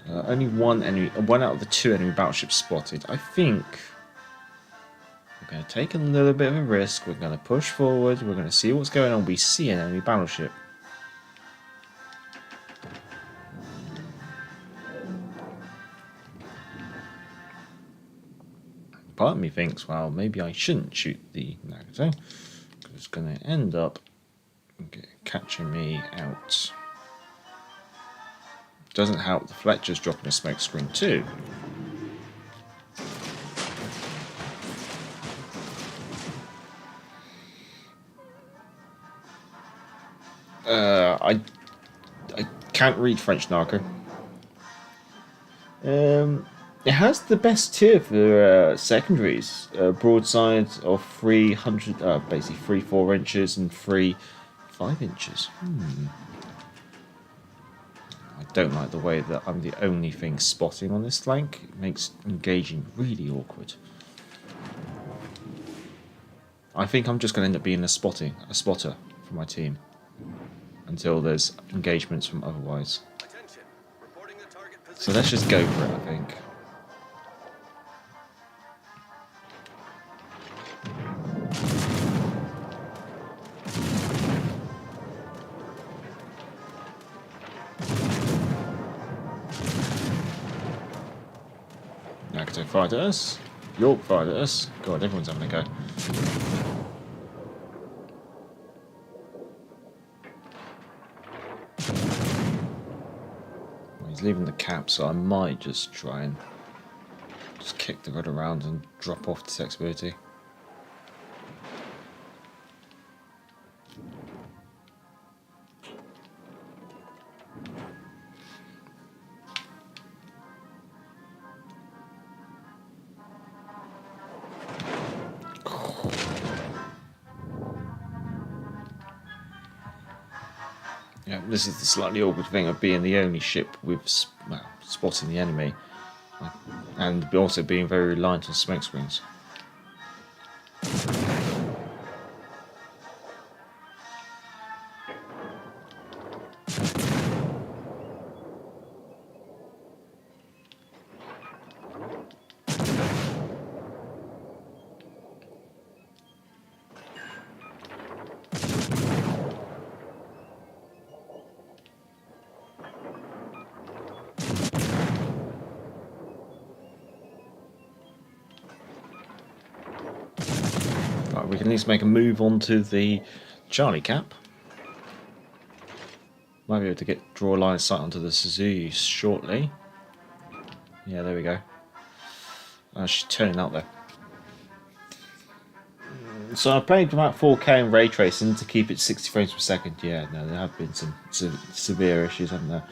Only one out of the 2 enemy battleships spotted. I think we're going to take a little bit of a risk. We're going to push forward. We're going to see what's going on. We see an enemy battleship. Part of me thinks, well, maybe I shouldn't shoot the Nagato, because it's going to end up catching me out. Doesn't help the Fletcher's dropping a smoke screen too. I can't read French narco. It has the best tier for secondaries. Broadsides of 300, basically 3 4 inches and 3 5 inches. I don't like the way that I'm the only thing spotting on this flank. It makes engaging really awkward. I think I'm just going to end up being a spotter for my team until there's engagements from otherwise. So let's just go for it, I think. Nagato fired at us. York fired at us. God, everyone's having a go. Well, he's leaving the cap, so I might just try and just kick the rudder around and drop off detectability. Yeah, this is the slightly awkward thing of being the only ship with spotting the enemy, and also being very reliant on smoke screens. We can at least make a move onto the Charlie cap. Might be able to draw a line of sight onto the Suzuki shortly. Yeah, there we go. She's turning out there. So I played about 4K and ray tracing to keep it 60 frames per second. Yeah, no, there have been some severe issues, haven't there?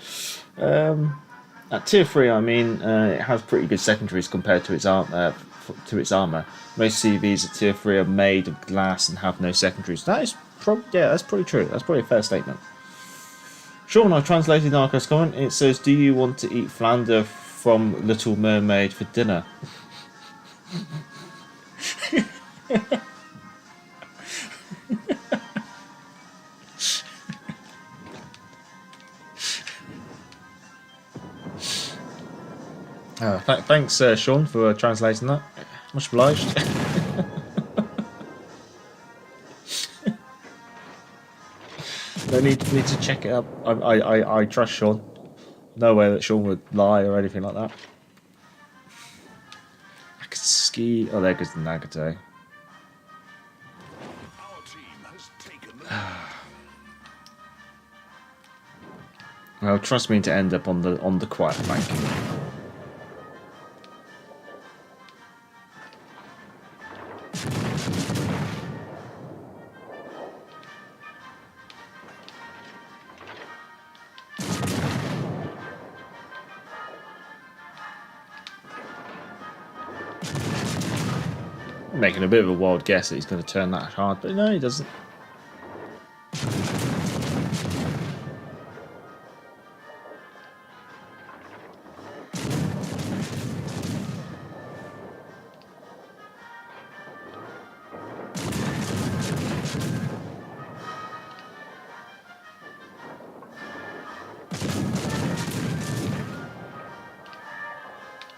At tier 3, I mean, it has pretty good secondaries compared to its armor. Most CVs at tier 3 are made of glass and have no secondaries. That is that's pretty true. That's probably a fair statement. Sean, I translated Arko's comment. It says, "Do you want to eat flounder from Little Mermaid for dinner?" Thanks, Sean, for translating that. Much obliged. No need to check it up. I trust Sean. No way that Sean would lie or anything like that. I could ski. Oh, there goes the Nagato. Our team has taken the Well, trust me to end up on the quiet flank. Making a bit of a wild guess that he's going to turn that hard, but no, he doesn't.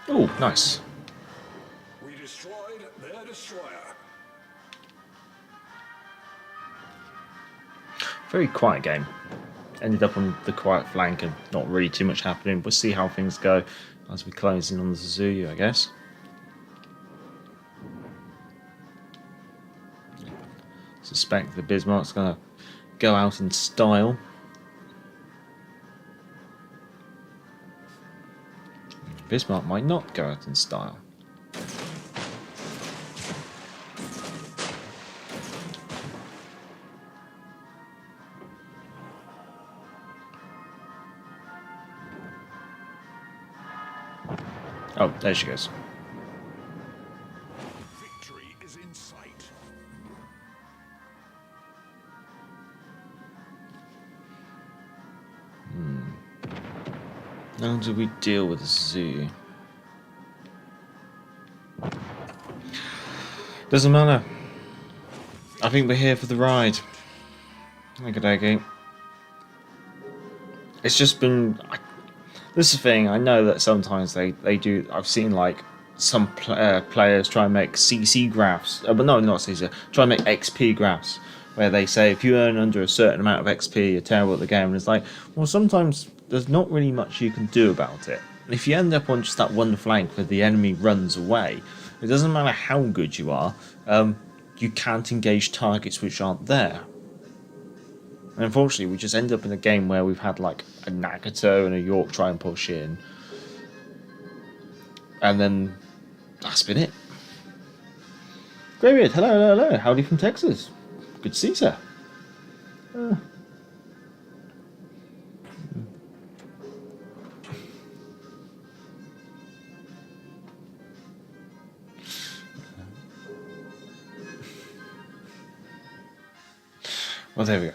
Oh, nice. We destroyed their destroyer. Very quiet game. Ended up on the quiet flank and not really too much happening. We'll see how things go as we close in on the Suzuki, I guess. Suspect the Bismarck's going to go out in style. Bismarck might not go out in style. Oh, there she goes. Victory is in sight. How do we deal with the zoo? Doesn't matter. I think we're here for the ride. Okay. It's just been... This is the thing, I know that sometimes they do... I've seen like some players try and make CC graphs. But no, not CC. Try and make XP graphs. Where they say if you earn under a certain amount of XP, you're terrible at the game. And it's like, well, sometimes there's not really much you can do about it. If you end up on just that one flank where the enemy runs away, it doesn't matter how good you are, you can't engage targets which aren't there. And unfortunately, we just end up in a game where we've had like a Nagato and a York try and push in. And then that's been it. Greybeard, hello. Howdy from Texas. Good to see you, sir. Well, there we go.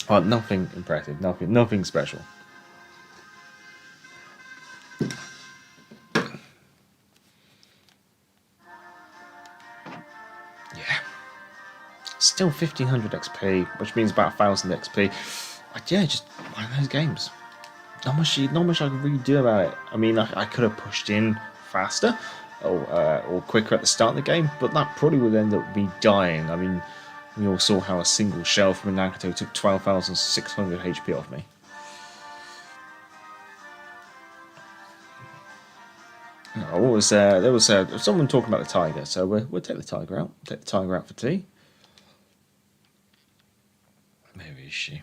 Oh, nothing impressive, nothing special. Yeah. Still 1500 XP, which means about 1000 XP. Yeah, just one of those games. Not much I could really do about it. I mean, I could have pushed in faster or quicker at the start of the game, but that probably would end up me dying. I mean, we all saw how a single shell from a Nagato took 12,600 HP off me. There was someone talking about the tiger, so we'll take the tiger out. Take the tiger out for tea. Where is she?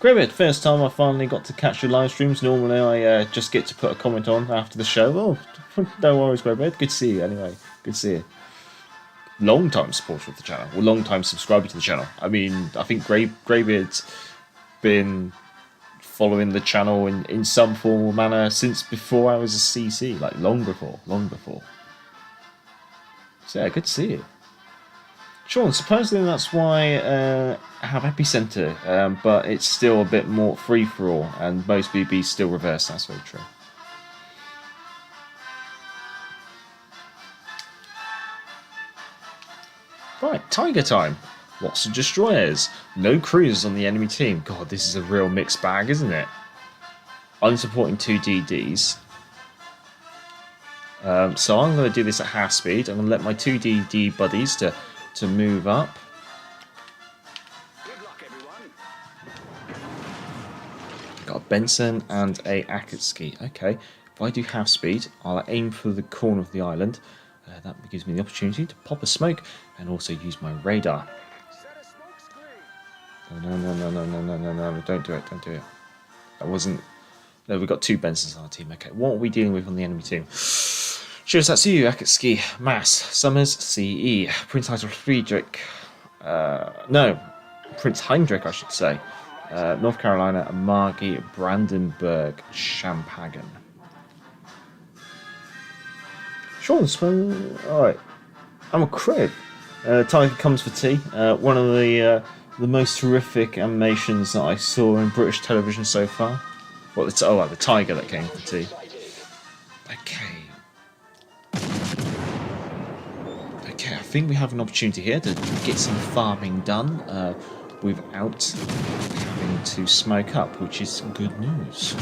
Great, first time I finally got to catch your live streams. Normally I just get to put a comment on after the show. Oh, no worries, Greybeard. Good to see you anyway. Good to see you. Long time supporter of the channel, or long time subscriber to the channel. I mean, I think Greybeard's been following the channel in some form or manner since before I was a CC, like long before. So yeah, good to see you. Sean, supposedly that's why I have Epicenter, but it's still a bit more free-for-all, and most BBs still reverse. That's very true. Right, Tiger time. Lots of destroyers. No cruisers on the enemy team. God, this is a real mixed bag, isn't it? I'm supporting 2 DDs. So I'm going to do this at half speed. I'm going to let my 2 DD buddies to move up. Good luck, everyone. Got a Benson and a Akatsuki. Okay, if I do half speed, I'll aim for the corner of the island. That gives me the opportunity to pop a smoke and also use my radar. Oh, no, don't do it. That wasn't... No, we've got 2 Bensons on our team. Okay, what are we dealing with on the enemy team? Cheers, that's you, Akatsuki, Mass, Summers, CE, Prince Friedrich, Prince Heinrich, I should say, North Carolina, Margie, Brandenburg, Champagen. Sean, alright, I'm a crib. Tiger comes for tea. One of the most horrific animations that I saw in British television so far. Well, the tiger that came for tea. Okay, I think we have an opportunity here to get some farming done without having to smoke up, which is good news.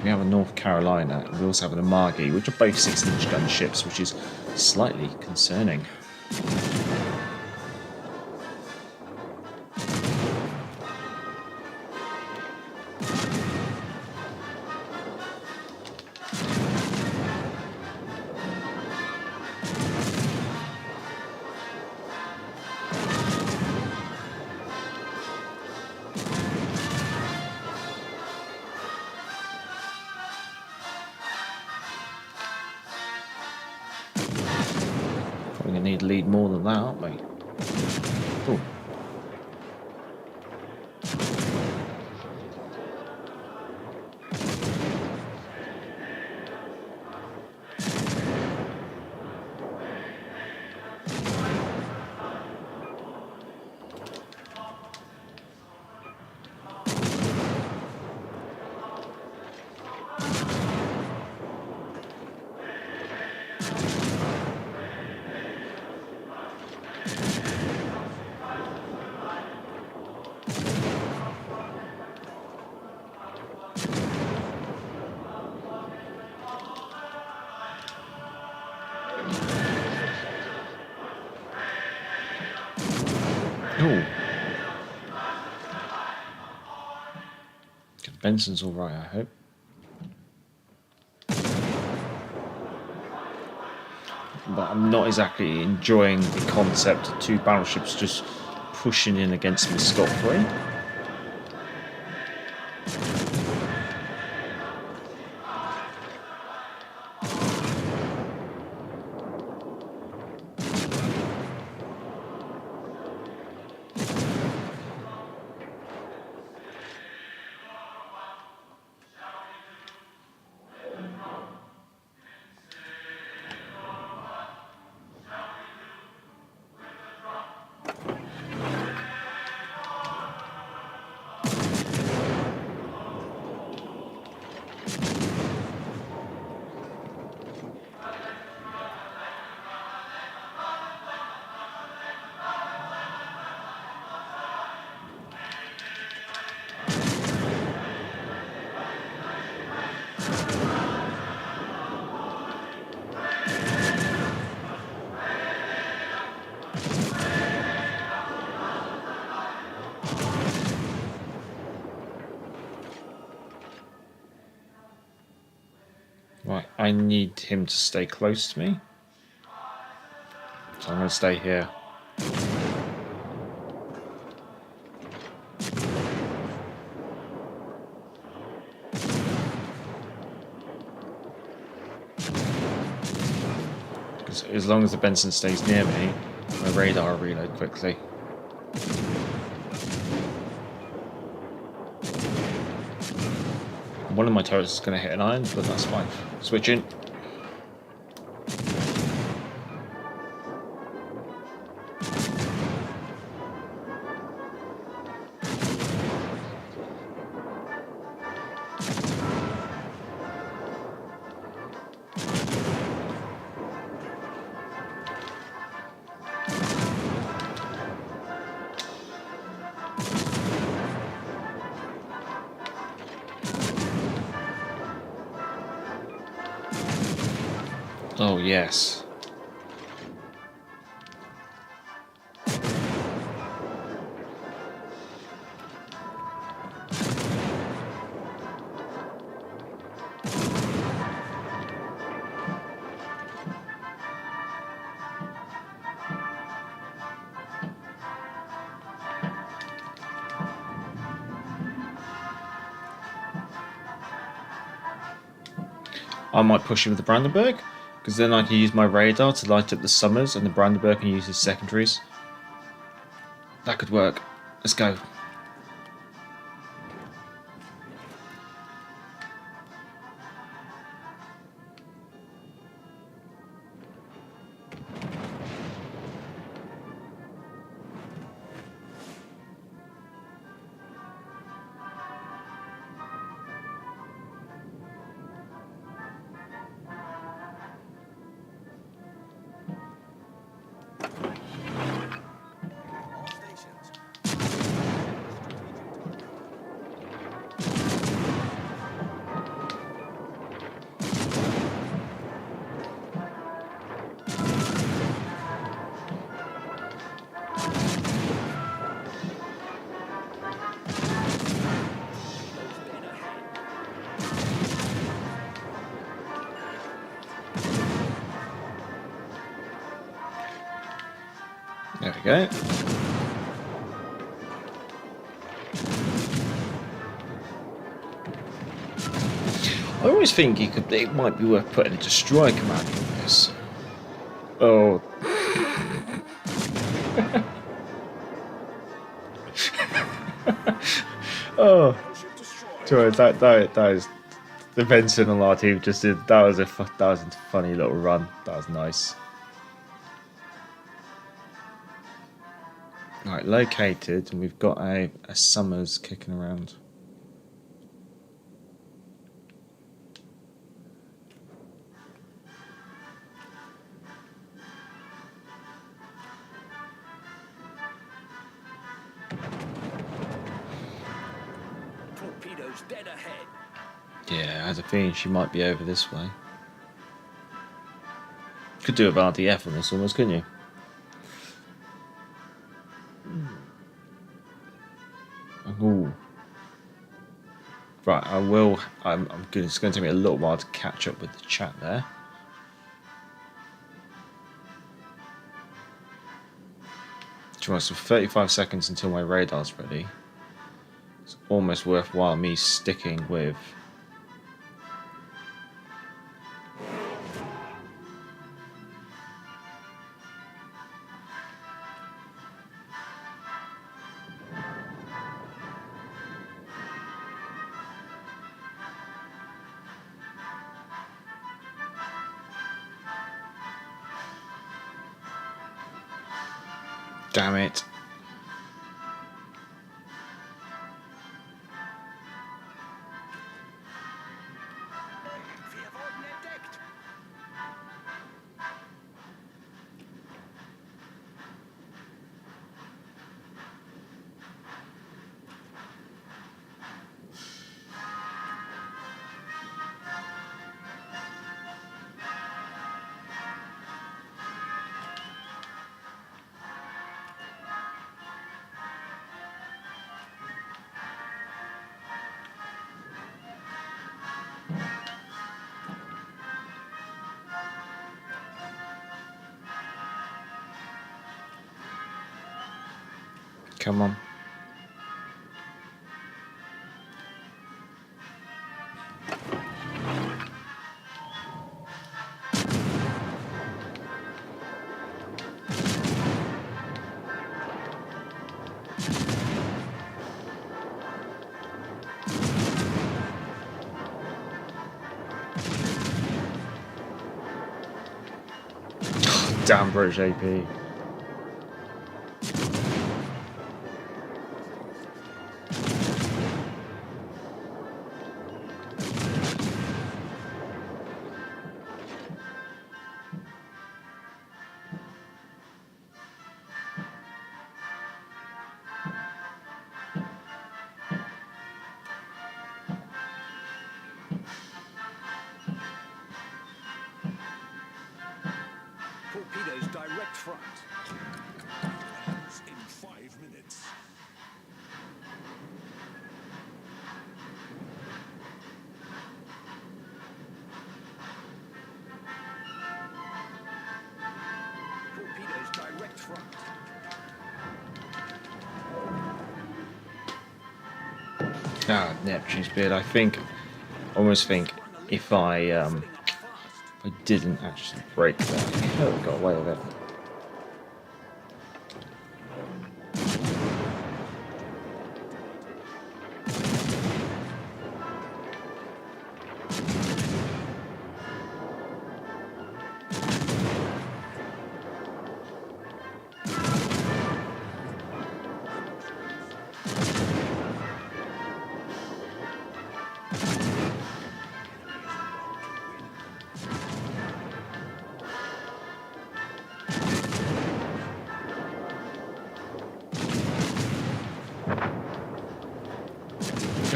We have a North Carolina, and we also have an Amagi, which are both 6-inch gunships, which is slightly concerning. We're going to need to lead more than that, aren't we? Ooh. Benson's alright, I hope. But I'm not exactly enjoying the concept of 2 battleships just pushing in against me scot-free. Right, I need him to stay close to me. So I'm going to stay here. As long as the Benson stays near me, my radar will reload quickly. One of my turrets is going to hit an iron, but that's fine. Switching. Oh, yes. I might push him with the Brandenburg, because then I can use my radar to light up the Summers and the Brandenburg can use his secondaries. That could work. Let's go. There we go. I always think it might be worth putting a destroy command in this. Oh. Oh. Sorry, that is the Benson and our team just did. That was a funny little run. That was nice. Right, located, and we've got a Summers kicking around. Torpedoes dead ahead. Yeah, I had a feeling she might be over this way. Could do with RDF on this almost, couldn't you? Ooh. Right, I will. I'm good. It's going to take me a little while to catch up with the chat there. So 35 seconds until my radar's ready. It's almost worthwhile me sticking with. Damn it. Wir wurden entdeckt. Come on. Damn British AP. Torpedoes direct front. In 5 minutes. Torpedoes direct front. Ah, Neptune's beard. I almost think if I didn't actually break that, I could have got away with it.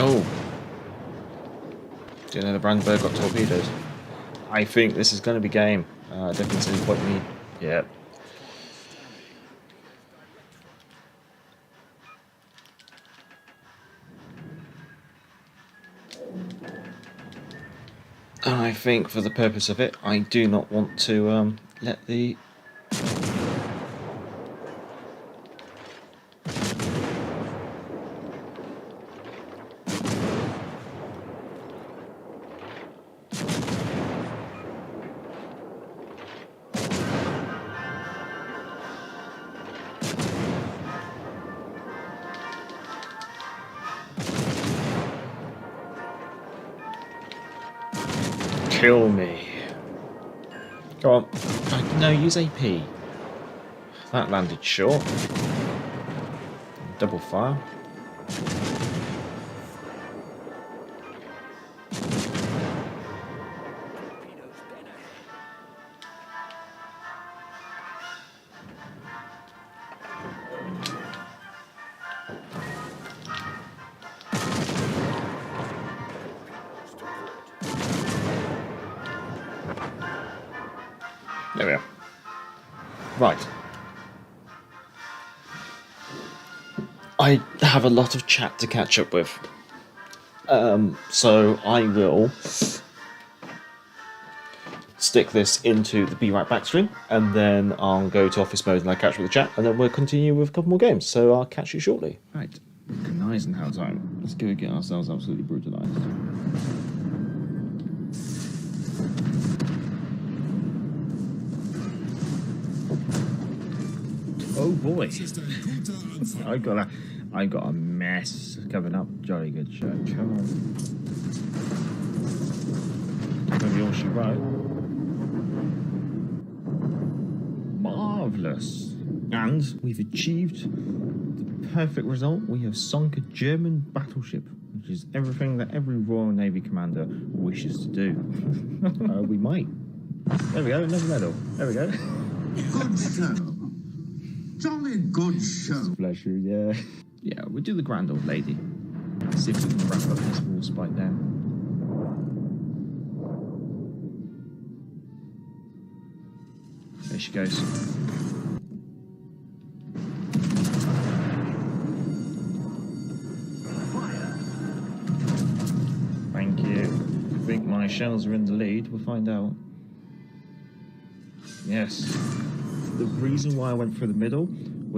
Oh! Didn't know the Brandenburg got torpedoed. I think this is going to be game. Definitely see point me. Yeah. And I think for the purpose of it, I do not want to let the... Kill me. Go on. No, use AP. That landed short. Double fire. There we are. Right. I have a lot of chat to catch up with. So I will stick this into the Be Right Back stream, and then I'll go to office mode and I'll catch up with the chat, and then we'll continue with a couple more games. So I'll catch you shortly. Right. Eisenhower time. Let's go get ourselves absolutely brutalized. Oh boy, I got a mess coming up. Jolly good show. Come on, maybe all she wrote. Marvelous, and we've achieved the perfect result. We have sunk a German battleship, which is everything that every Royal Navy commander wishes to do. We might. There we go. Another medal. There we go. Good show. Jolly good show. Bless you, yeah. Yeah, we'll do the grand old lady. See if we can wrap up this wall spike down. There she goes. Thank you. I think my shells are in the lead. We'll find out. Yes. The reason why I went for the middle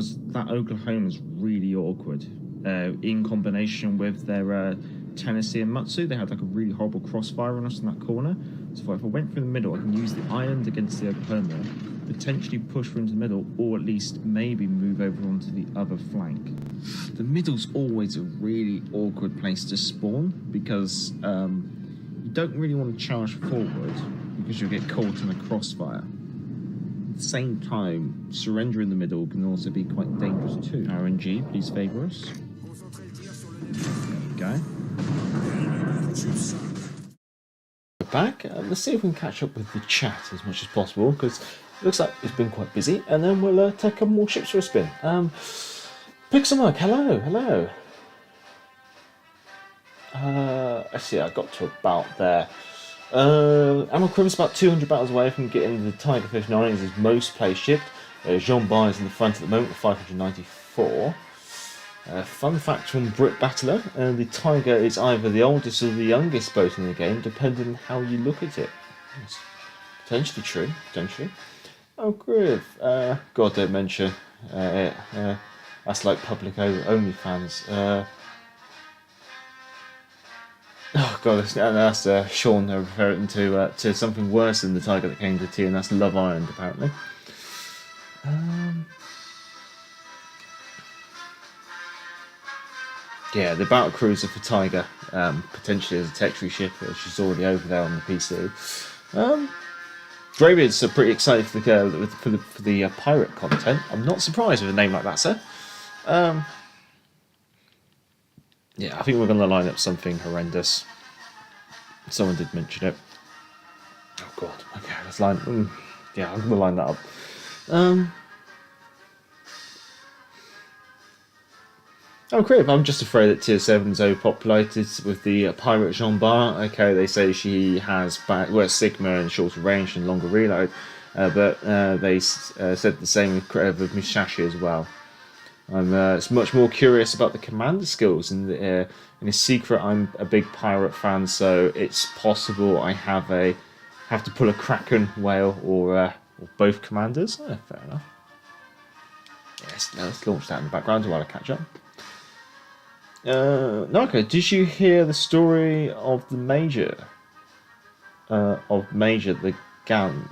was that Oklahoma's really awkward. In combination with their Tennessee and Matsu, they had like a really horrible crossfire on us in that corner. So if I went through the middle, I can use the island against the Oklahoma, potentially push through into the middle, or at least maybe move over onto the other flank. The middle's always a really awkward place to spawn, because you don't really want to charge forward, because you'll get caught in a crossfire. At the same time, surrender in the middle can also be quite dangerous too. RNG, please favour us. There we go. We're back. Let's see if we can catch up with the chat as much as possible, because it looks like it's been quite busy, and then we'll take a couple more ships for a spin. Pixelmug, hello. Let's see, I got to about there. Ammo Quiver's about 200 battles away from getting the Tiger 59 as his most played ship. Jean Bar is in the front at the moment with 594. Fun fact from Brit Battler, the Tiger is either the oldest or the youngest boat in the game, depending on how you look at it. It's potentially true, potentially. Oh, Griff. God, don't mention. That's like public only fans. Oh god, that's Sean referring to something worse than the Tiger that came to tea, and that's Love Island apparently. Yeah, the battle cruiser for Tiger, potentially as a tech ship. She's already over there on the PC. Greybeards are pretty excited for the pirate content. I'm not surprised with a name like that, sir. Yeah, I think we're going to line up something horrendous. Someone did mention it. Oh god, okay, let's line. Yeah, I'm going to line that up. Oh, Crib, I'm just afraid that Tier 7's overpopulated with the pirate Jean Bar. Okay, they say she has Sigma and shorter range and longer reload, but they said the same with Mishashi as well. I'm much more curious about the commander skills. In a secret, I'm a big pirate fan, so it's possible I have to pull a Kraken, whale, or both commanders. Fair enough. Yes, let's launch that in the background while I catch up. Narco, did you hear the story of the Major? Major the Gallant?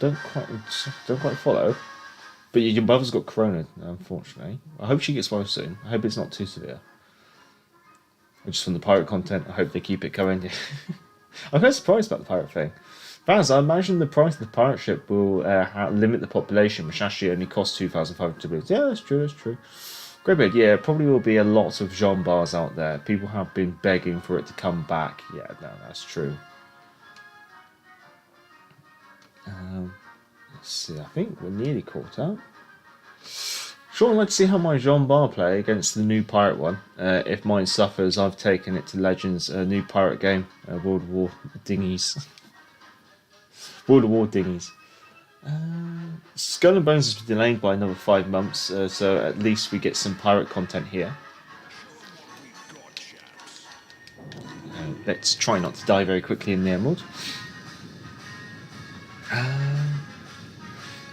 Don't quite follow. But your mother's got corona, unfortunately. I hope she gets well soon. I hope it's not too severe. Just from the pirate content, I hope they keep it going. I'm quite surprised about the pirate thing. Baz, I imagine the price of the pirate ship will limit the population. Mishashi only costs 2,500 to build. Yeah, that's true. Greybeard, yeah, probably will be a lot of Jean Bars out there. People have been begging for it to come back. Yeah, no, that's true. Let's see, I think we're nearly caught up. Sure, I'd like to see how my Jean Bar play against the new pirate one. If mine suffers, I've taken it to Legends, a new pirate game, World War Dinghies. World War Dinghies. Skull and Bones has been delayed by another 5 months, so at least we get some pirate content here. Let's try not to die very quickly in the Emerald.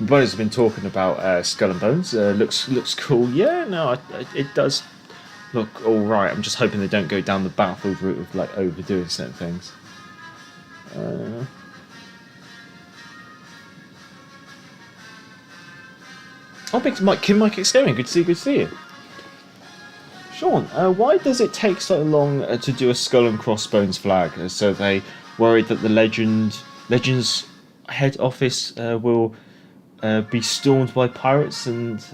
Bones have been talking about Skull and Bones. Looks cool. Yeah, no, it does look all right. I'm just hoping they don't go down the Battlefield route of like overdoing certain things. Oh, big Mike, Mike Excaring. Good to see you. Sean, why does it take so long to do a Skull and Crossbones flag? So they worried that the Legends head office will be stormed by pirates and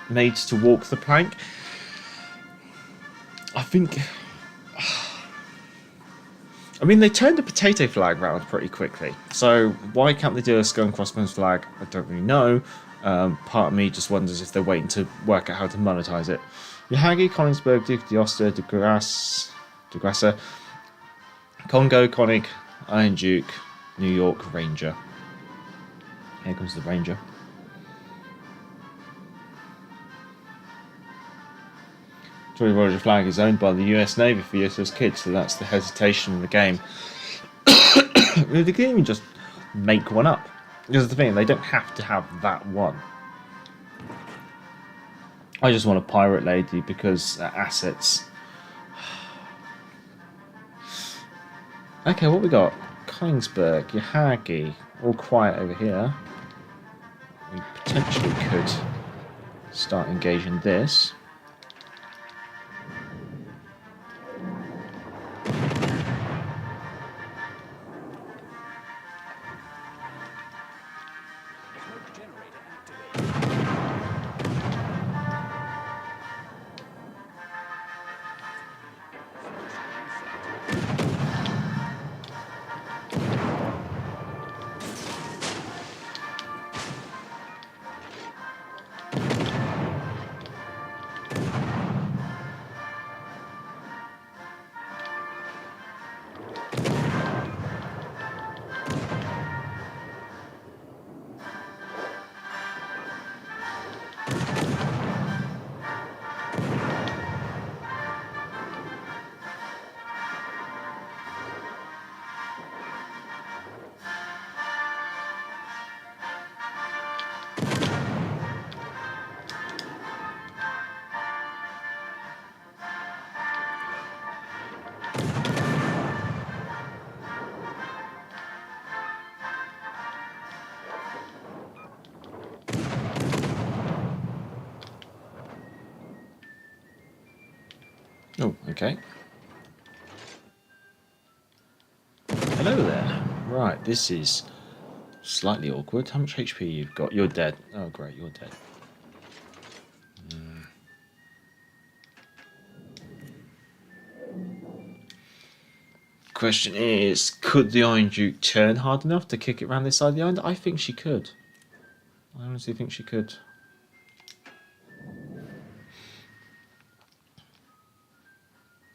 made to walk the plank. I think. I mean, they turned the potato flag round pretty quickly. So why can't they do a Skull and Crossbones flag? I don't really know. Part of me just wonders if they're waiting to work out how to monetize it. Yahagi, Konigsberg, Duke d'Oster, de Grassa, Congo, Konig, Iron Duke, New York, Ranger. Here comes the Ranger. Jolly Roger flag is owned by the US Navy for USS Kidd, so that's the hesitation in the game. They can even just make one up. Because the thing, they don't have to have that one. I just want a pirate lady because assets. Okay, what we got? Kongsberg, Yahagi, all quiet over here. We potentially could start engaging this. Oh, okay. Hello there. Right, this is slightly awkward. How much HP you've got? You're dead. Oh, great, you're dead. Question is, could the Iron Duke turn hard enough to kick it around this side of the island? I think she could. I honestly think she could.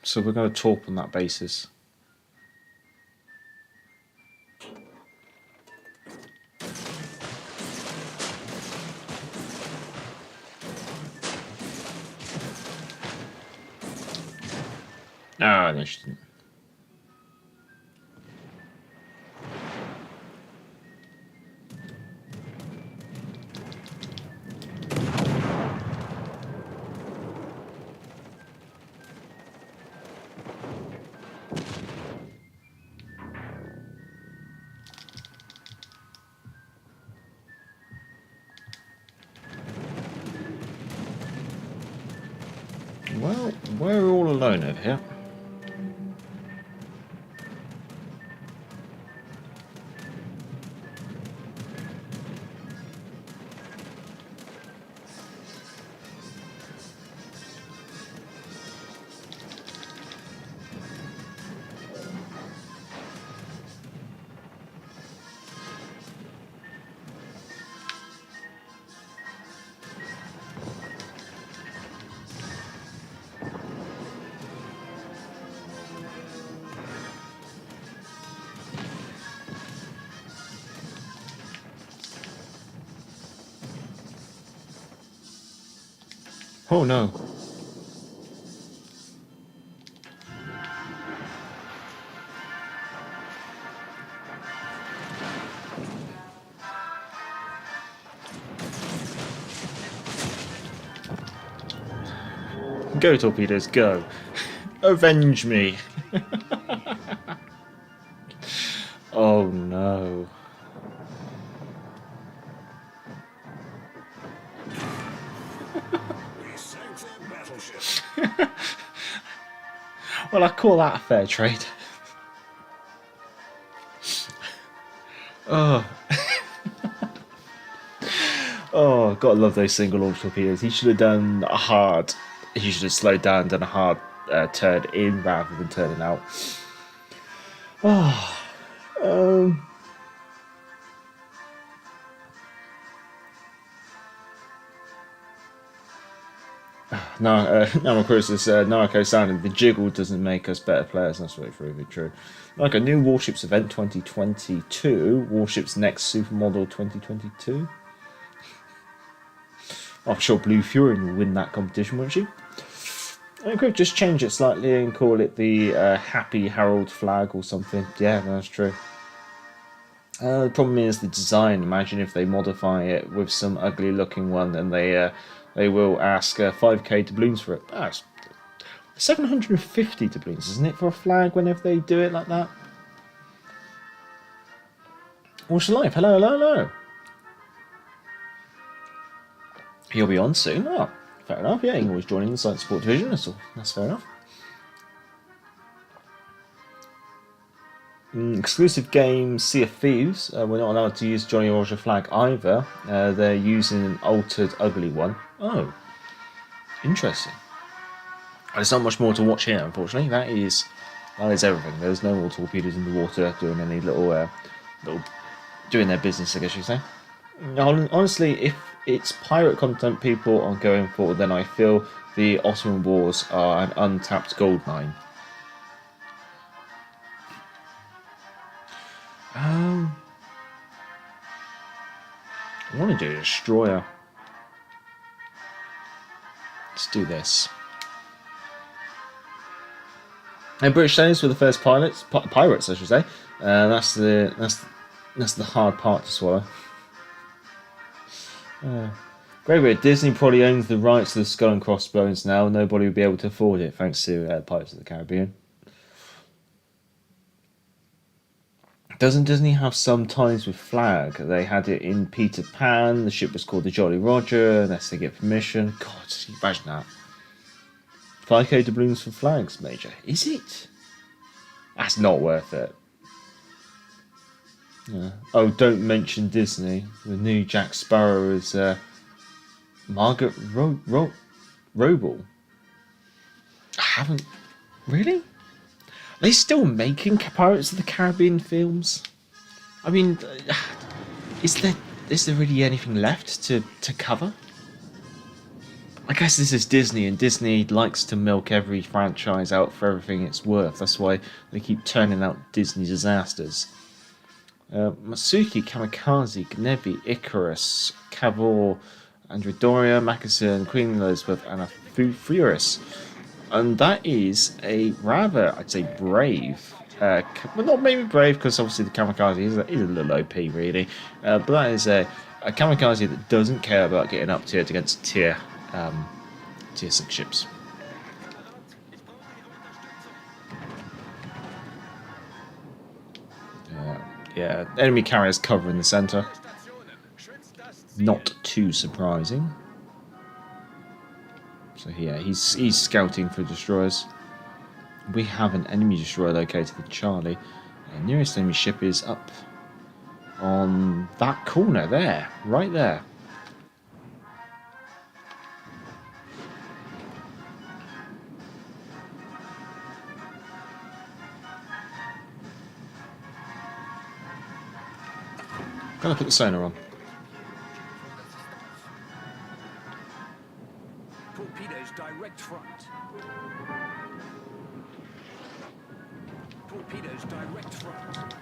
So we're going to talk on that basis. Ah, no, she didn't. Well, we're all alone over here. Oh no. Go, torpedoes, go. Avenge me. Oh no. Well, I call that a fair trade. Oh. Oh, gotta love those single launch torpedoes. He should have done a hard. He should have slowed down, done a hard turn in rather than turning out. Oh. No, of course, it's Narco sounding. The jiggle doesn't make us better players. That's very true. Like a new Warships event 2022. Warships next supermodel 2022. I'm sure Blue Fury will win that competition, won't she? I could just change it slightly and call it the Happy Harold flag or something. Yeah, that's true. The problem is the design. Imagine if they modify it with some ugly looking one, and they will ask 5k doubloons for it. That's 750 doubloons, isn't it, for a flag whenever they do it like that? What's your life? Hello, hello, hello. He'll be on soon. Oh, fair enough. Yeah, you can always join in the site support division. That's fair enough. Exclusive game Sea of Thieves. We're not allowed to use Jolly Roger flag either. They're using an altered, ugly one. Oh, interesting. There's not much more to watch here, unfortunately. That is everything. There's no more torpedoes in the water doing any little doing their business, I guess you say. Honestly, if it's pirate content people are going for, then I feel the Ottoman Wars are an untapped gold mine. I want to do a destroyer. Let's do this. And British sailors were the first pirates, I should say. That's the hard part to swallow. Great bit. Disney probably owns the rights to the Skull and Crossbones now. Nobody will be able to afford it, thanks to Pirates of the Caribbean. Doesn't Disney have some ties with flag? They had it in Peter Pan. The ship was called the Jolly Roger, unless they get permission. God, can you imagine that? 5k doubloons for flags, Major. Is it? That's not worth it. Yeah. Oh, don't mention Disney. The new Jack Sparrow is Margaret Roble. I haven't... Really? Are they still making Pirates of the Caribbean films? I mean, is there really anything left to cover? I guess this is Disney, and Disney likes to milk every franchise out for everything it's worth. That's why they keep turning out Disney disasters. Masuki, Kamikaze, Gnevi, Icarus, Cavor, Andrea Doria, Mackerson, Queen Elizabeth, and a Furious. And that is a rather, I'd say, brave. Well, not maybe brave, because obviously the Kamikaze is a little OP, really. But that is a Kamikaze that doesn't care about getting up tier against tier 6 ships. Yeah, enemy carriers cover in the centre. Not too surprising. So yeah, he's scouting for destroyers. We have an enemy destroyer located in Charlie. The nearest enemy ship is up on that corner there, right there. Gotta put the sonar on. Torpedoes direct front. Torpedoes direct front.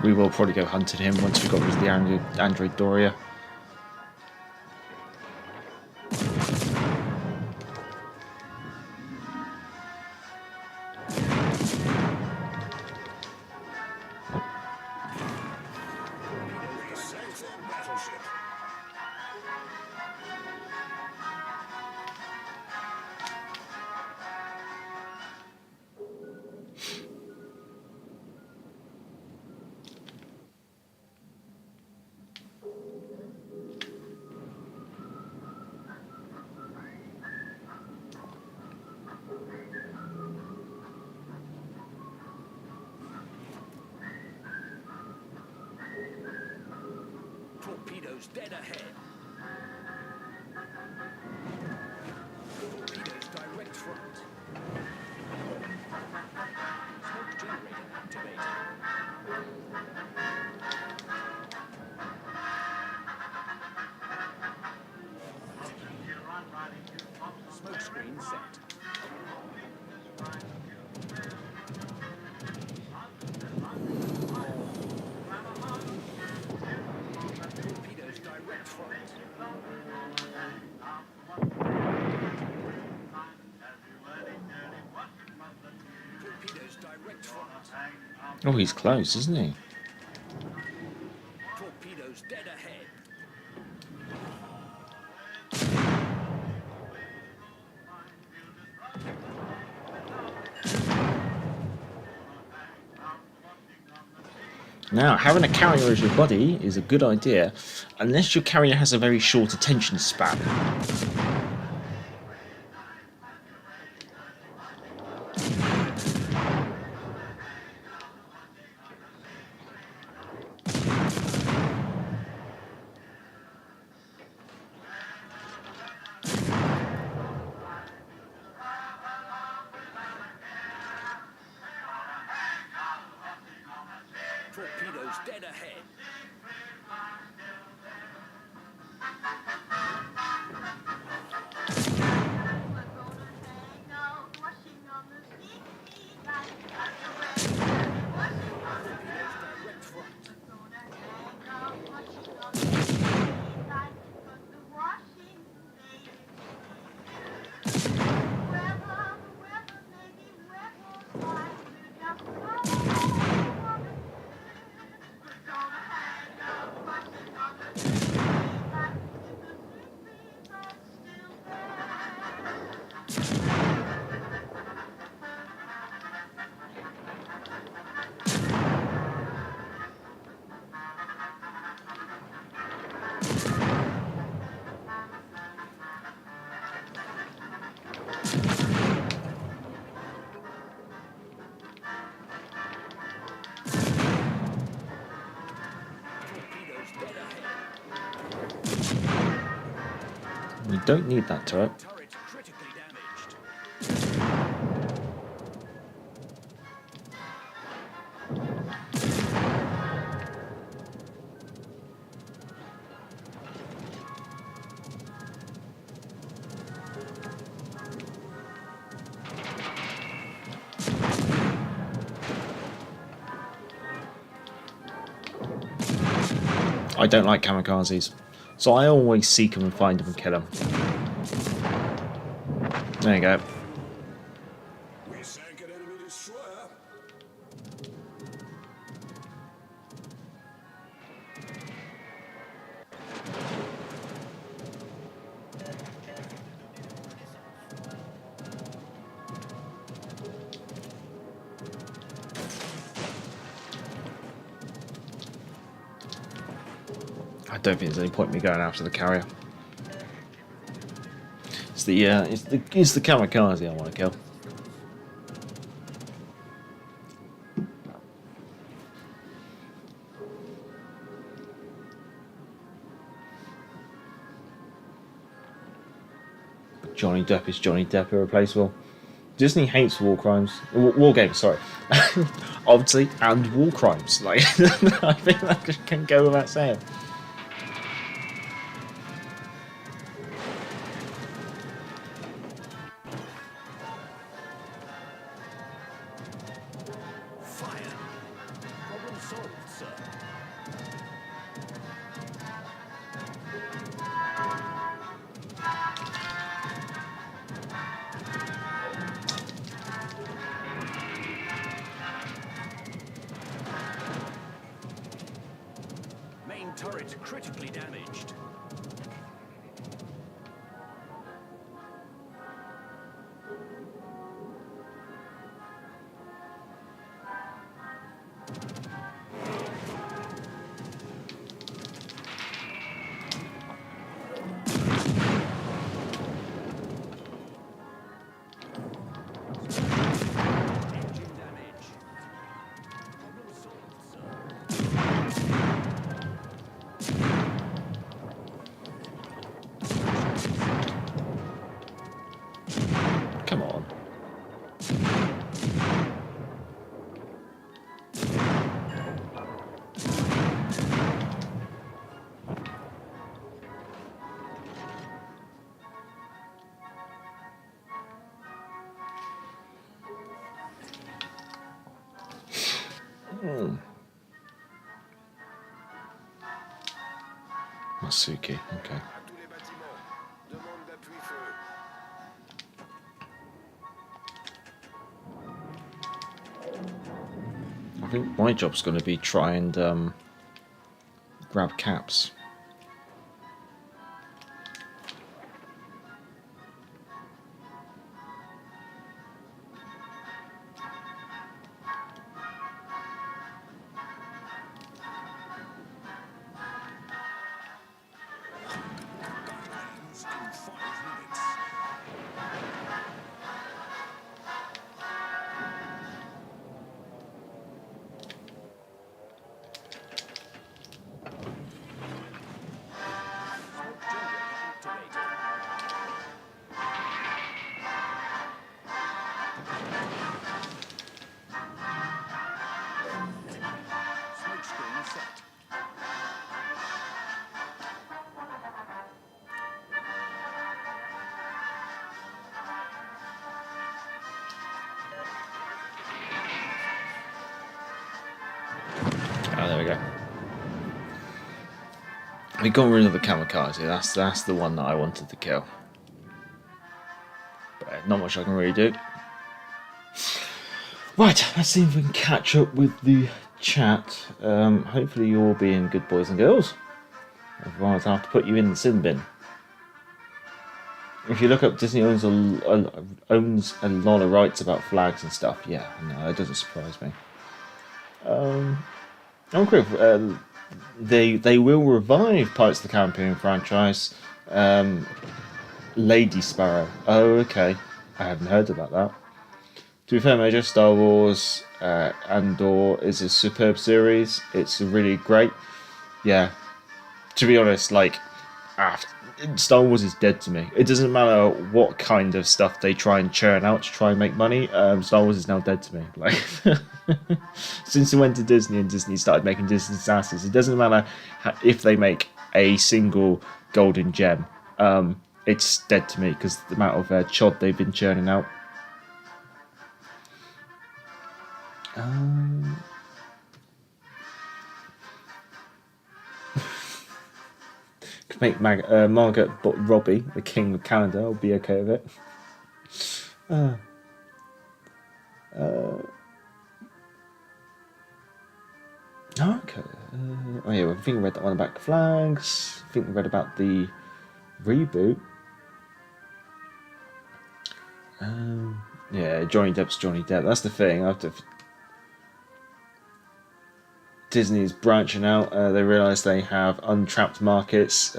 We will probably go hunting him once we've got rid of the Andrea Doria. Torpedoes dead ahead. Torpedoes direct front. Smoke generator activated. Smoke screen set. Torpedoes direct front. Torpedoes direct front. Oh, he's close, isn't he? Torpedoes dead ahead. Now, having a carrier as your body is a good idea, unless your carrier has a very short attention span. Torpedoes dead ahead. Torpedoes direct front. Torpedoes dead ahead. We don't need that turret. Turret critically damaged. I don't like kamikazes, so I always seek them and find them and kill them. There you go. We sank an enemy destroyer. I don't think there's any point in me going after the carrier. It's the kamikaze I want to kill. But Johnny Depp is Johnny Depp, irreplaceable. Disney hates war games. Sorry, obviously, and war crimes. Like I think that can go without saying. Fire. Problem solved, sir. turret critically damaged. Come on. Masuki, okay. I think my job's going to be try and grab caps. Oh, there we go. We got rid of the kamikaze. That's the one that I wanted to kill. But not much I can really do. Right, let's see if we can catch up with the chat. Hopefully you're all being good boys and girls. Otherwise I'll have to put you in the sin bin. If you look up, Disney owns a lot of rights about flags and stuff. Yeah, no, that doesn't surprise me. Okay, they will revive Pirates of the Caribbean franchise. Lady Sparrow. Oh, okay. I hadn't heard about that. To be fair, Major, Star Wars Andor is a superb series. It's really great. Yeah. To be honest, like, Star Wars is dead to me. It doesn't matter what kind of stuff they try and churn out to try and make money. Star Wars is now dead to me. Like, since it went to Disney and Disney started making Disney assassins, it doesn't matter if they make a single golden gem. It's dead to me because the amount of chod they've been churning out. Could make Margaret Robbie the King of Canada. I'll be okay with it. Okay. Oh yeah, I think we read that one about flags. I think we read about the reboot. Yeah, Johnny Depp's Johnny Depp. That's the thing. Disney's branching out. They realise they have untapped markets.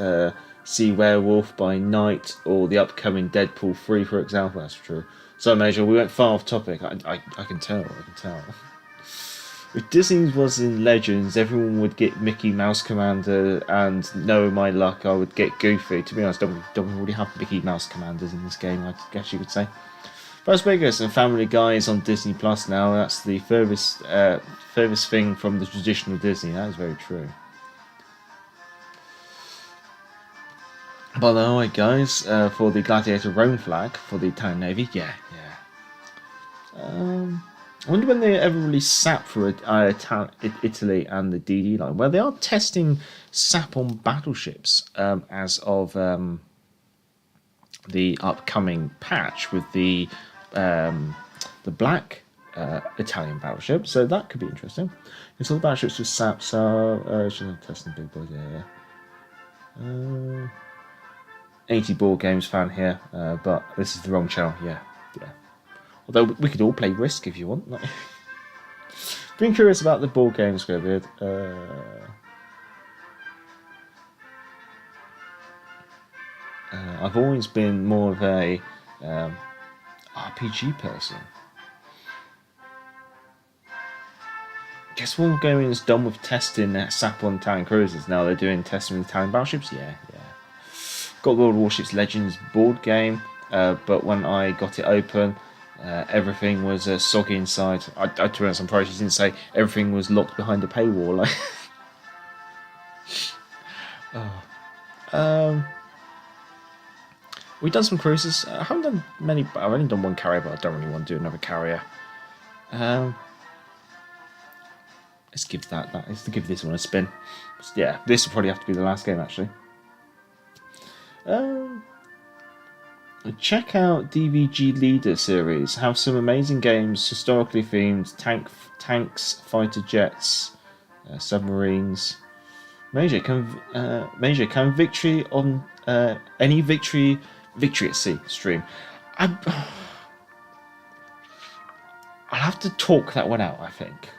See Werewolf by Night or the upcoming Deadpool 3, for example. That's true. So, Major, we went far off topic. I can tell. If Disney was in Legends, everyone would get Mickey Mouse Commander, and knowing my luck, I would get Goofy. To be honest, don't already have Mickey Mouse Commanders in this game, I guess you could say. But Vegas and Family Guy is on Disney Plus now. That's the furthest thing from the traditional Disney. That is very true. By the way, guys, for the Gladiator Rome flag for the Italian Navy, yeah. I wonder when they ever release SAP for Italy and the DD line. Well, they are testing SAP on battleships as of the upcoming patch with the black Italian battleship. So that could be interesting. It's all the battleships with SAP, so testing big boys. Yeah. 80 board games fan here, but this is the wrong channel. Yeah. Although we could all play Risk if you want. Being curious about the board games, Squidbeard. I've always been more of a RPG person. Guess Wargaming is done with testing Sapon Italian cruisers. Now they're doing testing with Italian battleships. Yeah. Got World Warships Legends board game, but when I got it open, everything was soggy inside. To be honest, I'm surprised you didn't say everything was locked behind a paywall. We've done some cruises. I haven't done many. I've only done one carrier, but I don't really want to do another carrier. Let's give let's give this one a spin. Yeah, this will probably have to be the last game actually. Check out DVG Leader series. Have some amazing games, historically themed, tanks, fighter jets, submarines. Major, can victory on any victory at sea stream? I'll have to talk that one out, I think.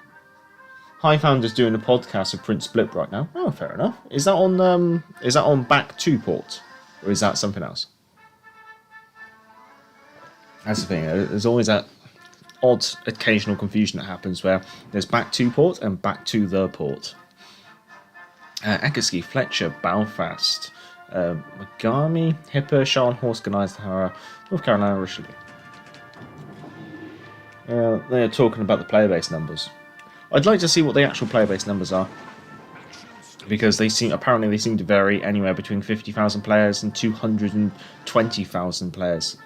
Highfounder's doing a podcast with Prince Blip right now. Oh, fair enough. Is that on Back 2 port? Or is that something else? That's the thing. There's always that odd occasional confusion that happens where there's Back 2 port and Back to the port. Akaski, Fletcher, Belfast, Megami, Hipper, Charlotte, Horse, Ganizahara, North Carolina, Richelieu. They're talking about the player base numbers. I'd like to see what the actual player base numbers are, because apparently they seem to vary anywhere between 50,000 players and 220,000 players.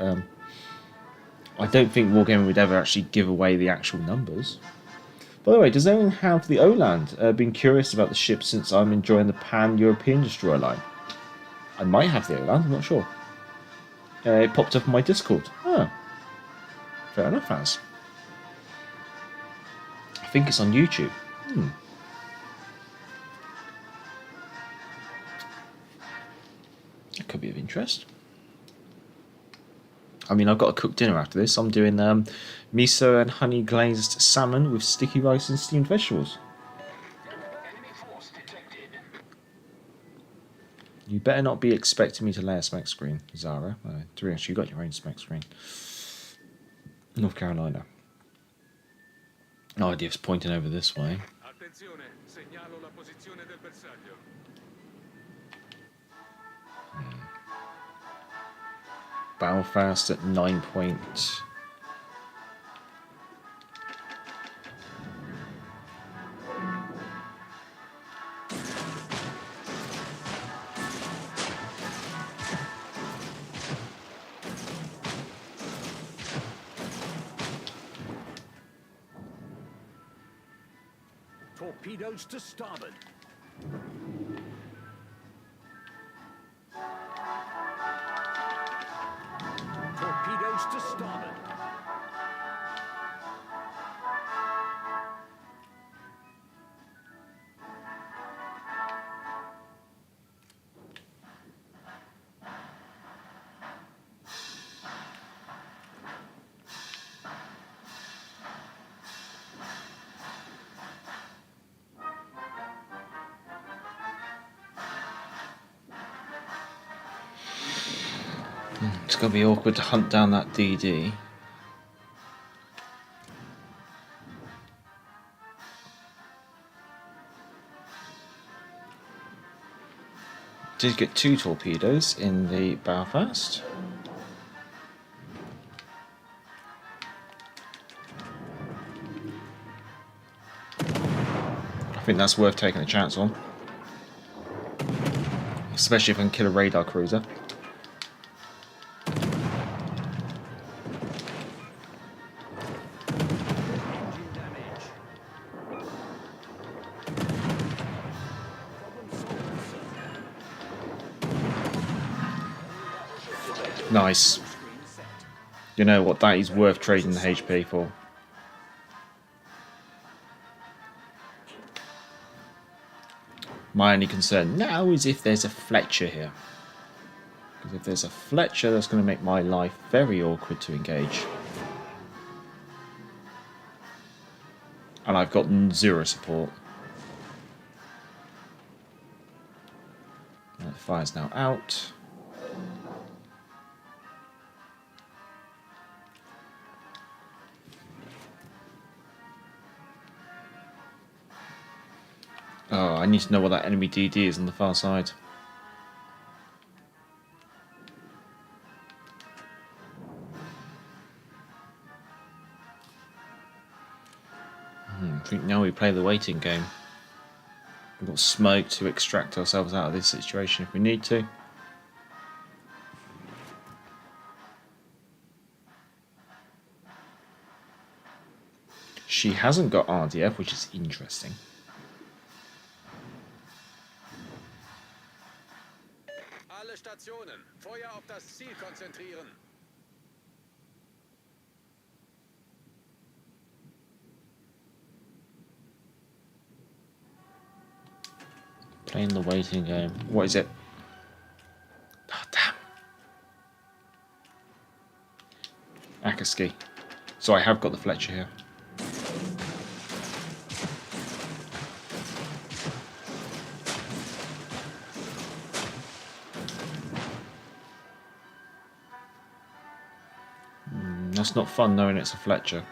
I don't think Wargaming would ever actually give away the actual numbers. By the way, does anyone have the Oland? Been curious about the ship since I'm enjoying the Pan-European destroyer line. I might have the Oland, I'm not sure. It popped up on my Discord. Oh, fair enough, fans. I think it's on YouTube. That could be of interest. I mean, I've got to cook dinner after this. I'm doing miso and honey glazed salmon with sticky rice and steamed vegetables. You better not be expecting me to lay a smack screen, Zara. To be honest, you got your own smack screen. North Carolina. No idea if it's pointing over this way. Belfast at 9 points. Torpedoes to starboard. Torpedoes to starboard. It's going to be awkward to hunt down that DD. Did get 2 torpedoes in the Belfast. I think that's worth taking a chance on. Especially if I can kill a radar cruiser. Nice. You know what, that is worth trading the HP for. My only concern now is if there's a Fletcher here. Because if there's a Fletcher, that's going to make my life very awkward to engage. And I've got 0 support. The fire's now out. Oh, I need to know what that enemy DD is on the far side. I think now we play the waiting game. We've got smoke to extract ourselves out of this situation if we need to. She hasn't got RDF, which is interesting. Alle Stationen, Feuer auf das Ziel konzentrieren. Playing the waiting game. What is it? Oh, damn. Akaski. So I have got the Fletcher here. That's not fun knowing it's a Fletcher.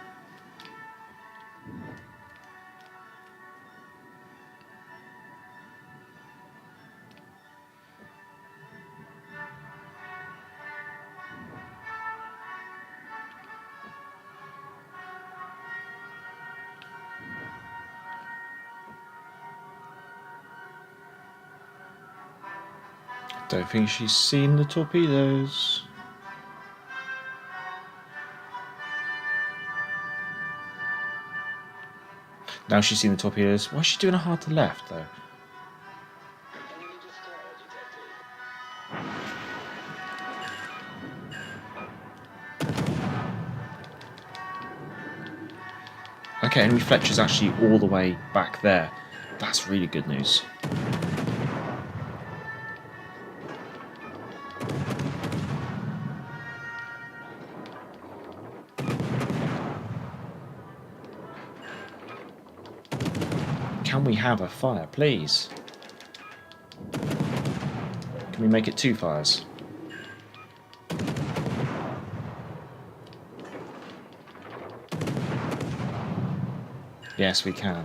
Don't think she's seen the torpedoes. Now she's seen the torpedoes. Why is she doing a hard to left though? Okay, enemy Fletcher's actually all the way back there. That's really good news. Can we have a fire, please? Can we make it 2 fires? Yes, we can.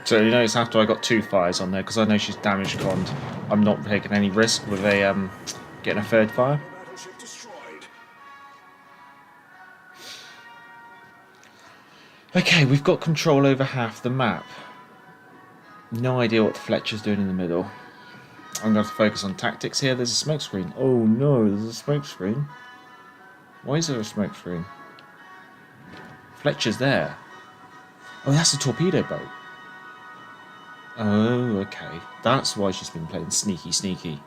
So you notice after I got 2 fires on there, because I know she's damage conned, I'm not taking any risk with a getting a 3rd fire. Battleship destroyed. Okay, we've got control over half the map. No idea what the Fletcher's doing in the middle. I'm going to focus on tactics here. There's a smoke screen. Oh no, there's a smoke screen. Why is there a smoke screen? Fletcher's there. Oh, that's a torpedo boat. Oh, okay. That's why she's been playing sneaky, sneaky.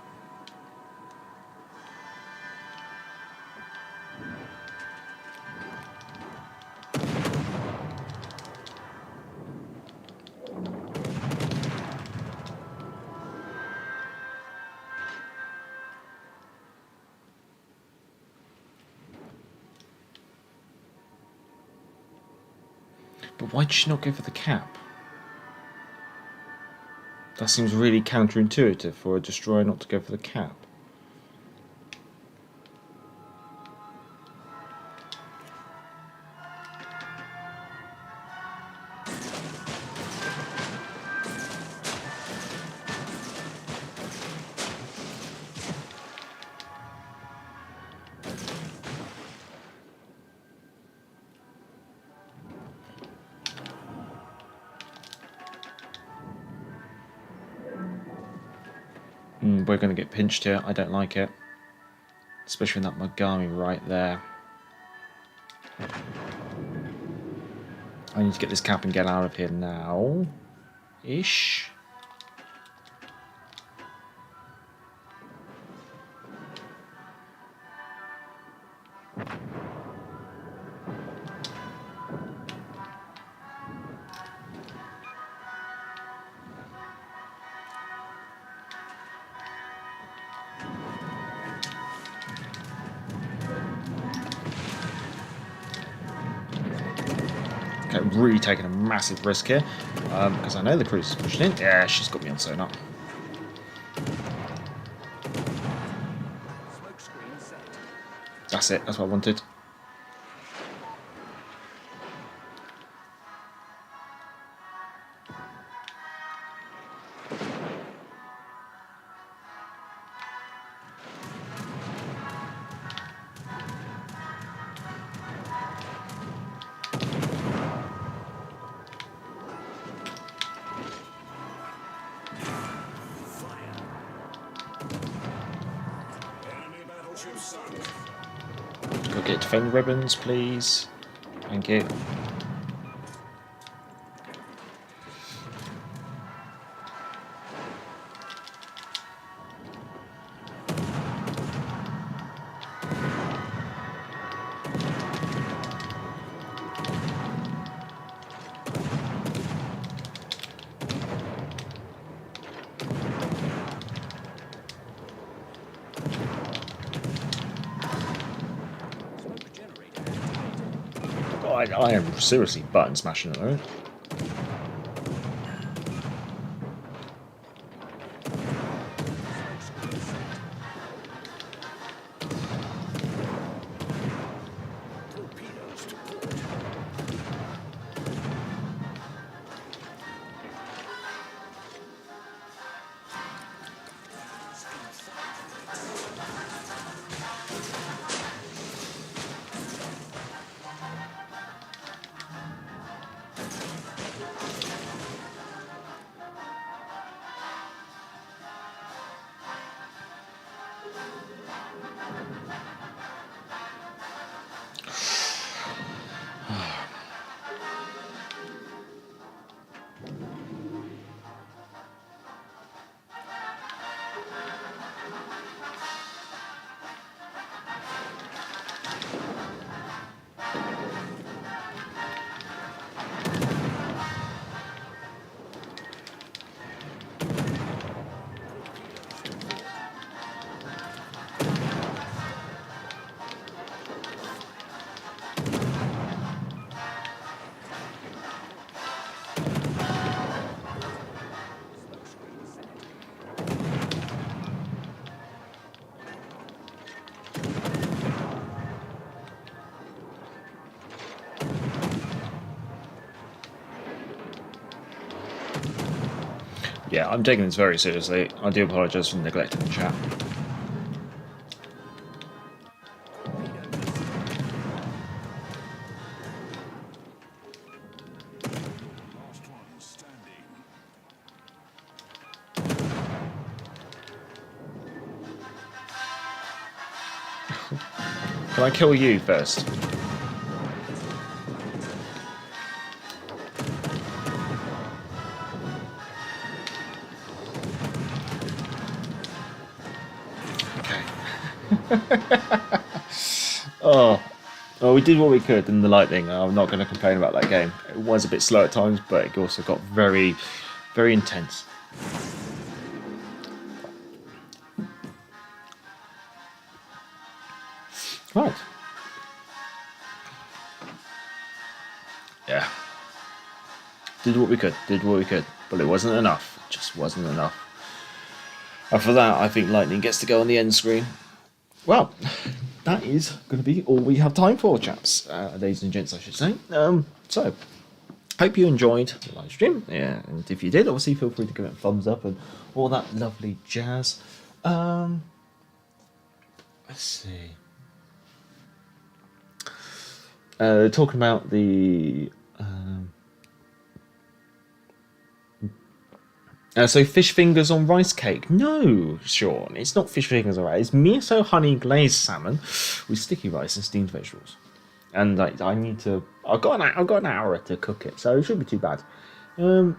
But why did she not go for the cap? That seems really counterintuitive for a destroyer not to go for the cap. We're going to get pinched here. I don't like it. Especially with that Mogami right there. I need to get this cap and get out of here now. Ish. really taking a massive risk here, because I know the cruise is pushing in. Yeah, she's got me on sonar. That's it, that's what I wanted. Go get defend ribbons, please. Thank you. I am seriously button smashing at the moment. Yeah, I'm taking this very seriously. I do apologise for neglecting the chat. Can I kill you first? Oh, well, we did what we could in the lightning. I'm not going to complain about that game. It was a bit slow at times, but it also got very, very intense. Right. Yeah. Did what we could, but it wasn't enough. It just wasn't enough. And for that, I think lightning gets to go on the end screen. Well, that is going to be all we have time for, chaps. Ladies and gents, I should say. So, hope you enjoyed the live stream. Yeah, and if you did, obviously feel free to give it a thumbs up and all that lovely jazz. Let's see. Talking about the... so fish fingers on rice cake? No, Sean, it's not fish fingers on rice. It's miso honey glazed salmon with sticky rice and steamed vegetables. And like, I need to. I've got an hour to cook it, so it shouldn't be too bad. Alan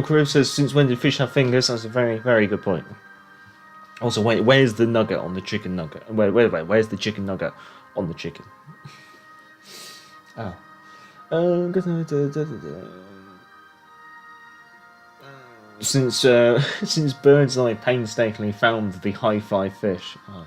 Carib says, "Since when did fish have fingers?" That's a very, very good point. Also, wait, where's the nugget on the chicken nugget? Wait, where's the chicken nugget on the chicken? Oh. Since Bird's Eye painstakingly found the hi-fi fish. Oh.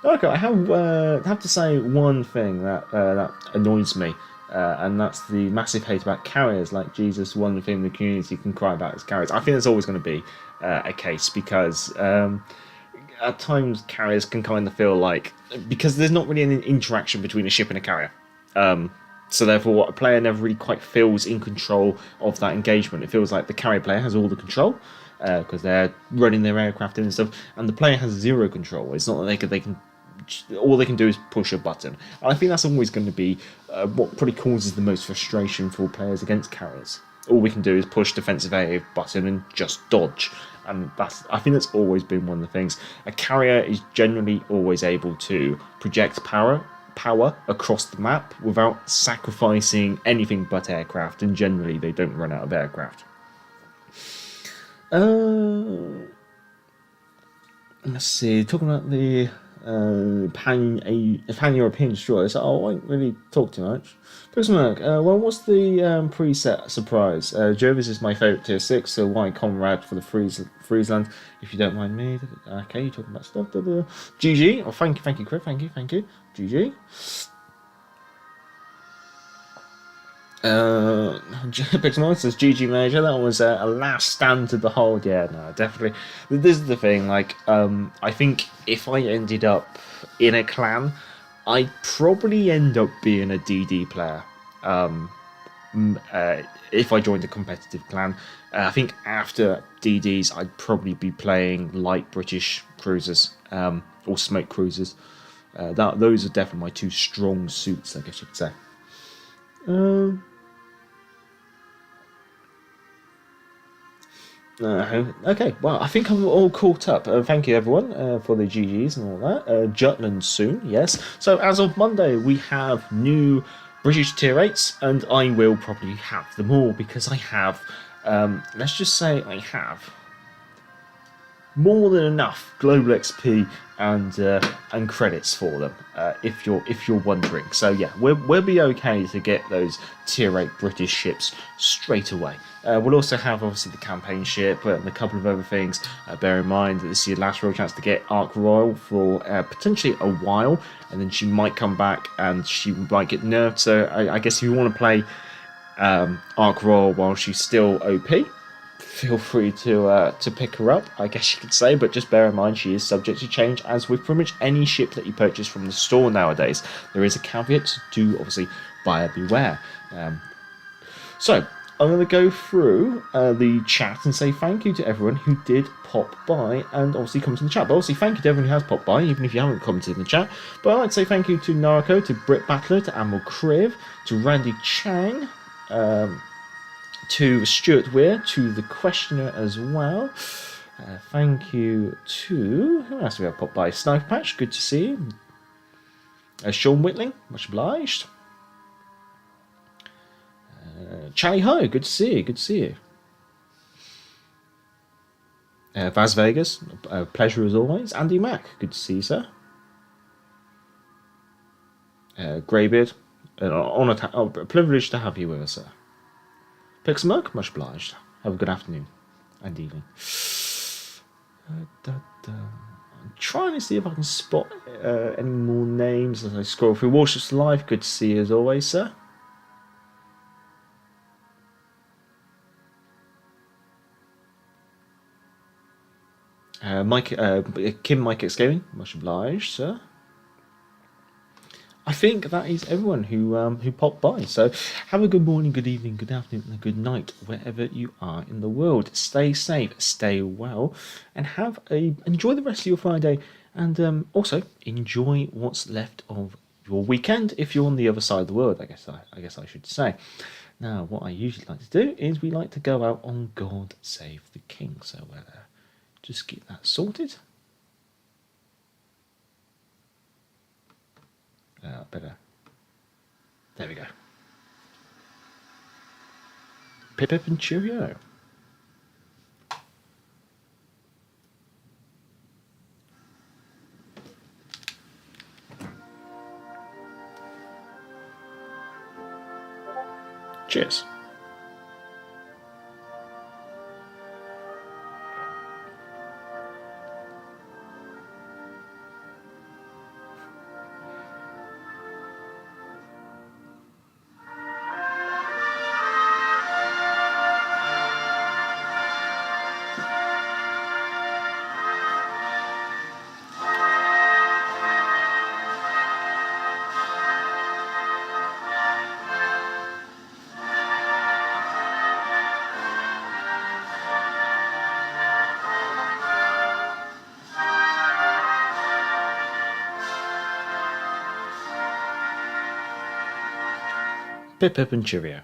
Okay, I have to say one thing that that annoys me and that's the massive hate about carriers. Like Jesus, one thing the community can cry about is carriers. I think there's always going to be a case because at times carriers can kind of feel like, because there's not really an interaction between a ship and a carrier. So therefore, a player never really quite feels in control of that engagement. It feels like the carrier player has all the control because they're running their aircraft in and stuff, and the player has zero control. It's not that they can all they can do is push a button. And I think that's always going to be what probably causes the most frustration for players against carriers. All we can do is push defensive A button and just dodge. And I think that's always been one of the things. A carrier is generally always able to project power across the map without sacrificing anything but aircraft, and generally they don't run out of aircraft. Let's see, talking about the pan-European destroyers, I won't really talk too much. Well, what's the preset surprise? Jervis is my favourite tier 6, so why Comrade for the Friesland, if you don't mind me. Okay, you're talking about stuff. GG. Oh, thank you, Chris. Thank you. GG. Pixelmon says GG Major. That was a last stand to the hold. Yeah, no, definitely. This is the thing. Like, I think if I ended up in a clan, I'd probably end up being a DD player. If I joined a competitive clan, I think after DDs, I'd probably be playing light British cruisers or smoke cruisers. Those are definitely my two strong suits, I guess you could say. Okay, well, I think I'm all caught up. Thank you, everyone, for the GGs and all that. Jutland soon, yes. So as of Monday, we have new British tier 8s, and I will probably have them all because I have, let's just say I have more than enough global XP and credits for them, if you're wondering. So yeah, we'll be okay to get those tier 8 British ships straight away. We'll also have obviously the campaign ship and a couple of other things. Bear in mind that this is your last real chance to get Ark Royal for potentially a while, and then she might come back and she might get nerfed. So I guess if you want to play Ark Royal while she's still OP, feel free to pick her up, I guess you could say, but just bear in mind she is subject to change, as with pretty much any ship that you purchase from the store nowadays. There is a caveat to obviously buyer beware. So I'm going to go through the chat and say thank you to everyone who did pop by and obviously comment in the chat. But obviously thank you to everyone who has popped by, even if you haven't commented in the chat. But I'd like to say thank you to Narco, to Brit Battler, to Admiral Kriv, to Randy Chang, to Stuart Weir, to the questioner as well. Thank you to... who else do we have popped by? Sniper Patch, good to see you. Sean Whitling, much obliged. Charlie Ho, good to see you. Vaz Vegas, pleasure as always. Andy Mack, good to see you, sir. Greybeard, a privilege to have you with us, sir. Pixelmurk, much obliged. Have a good afternoon and evening. I'm trying to see if I can spot any more names as I scroll through. Warships Live, good to see you as always, sir. Kim Mike X Gaming, much obliged, sir. I think that is everyone who popped by. So have a good morning, good evening, good afternoon, and a good night wherever you are in the world. Stay safe, stay well, and enjoy the rest of your Friday, and also enjoy what's left of your weekend if you're on the other side of the world. I guess I should say. Now, what I usually like to do is we like to go out on God Save the King. So just get that sorted. Better. There we go. Pip pip and cheerio. Cheers. Pip and cheerio.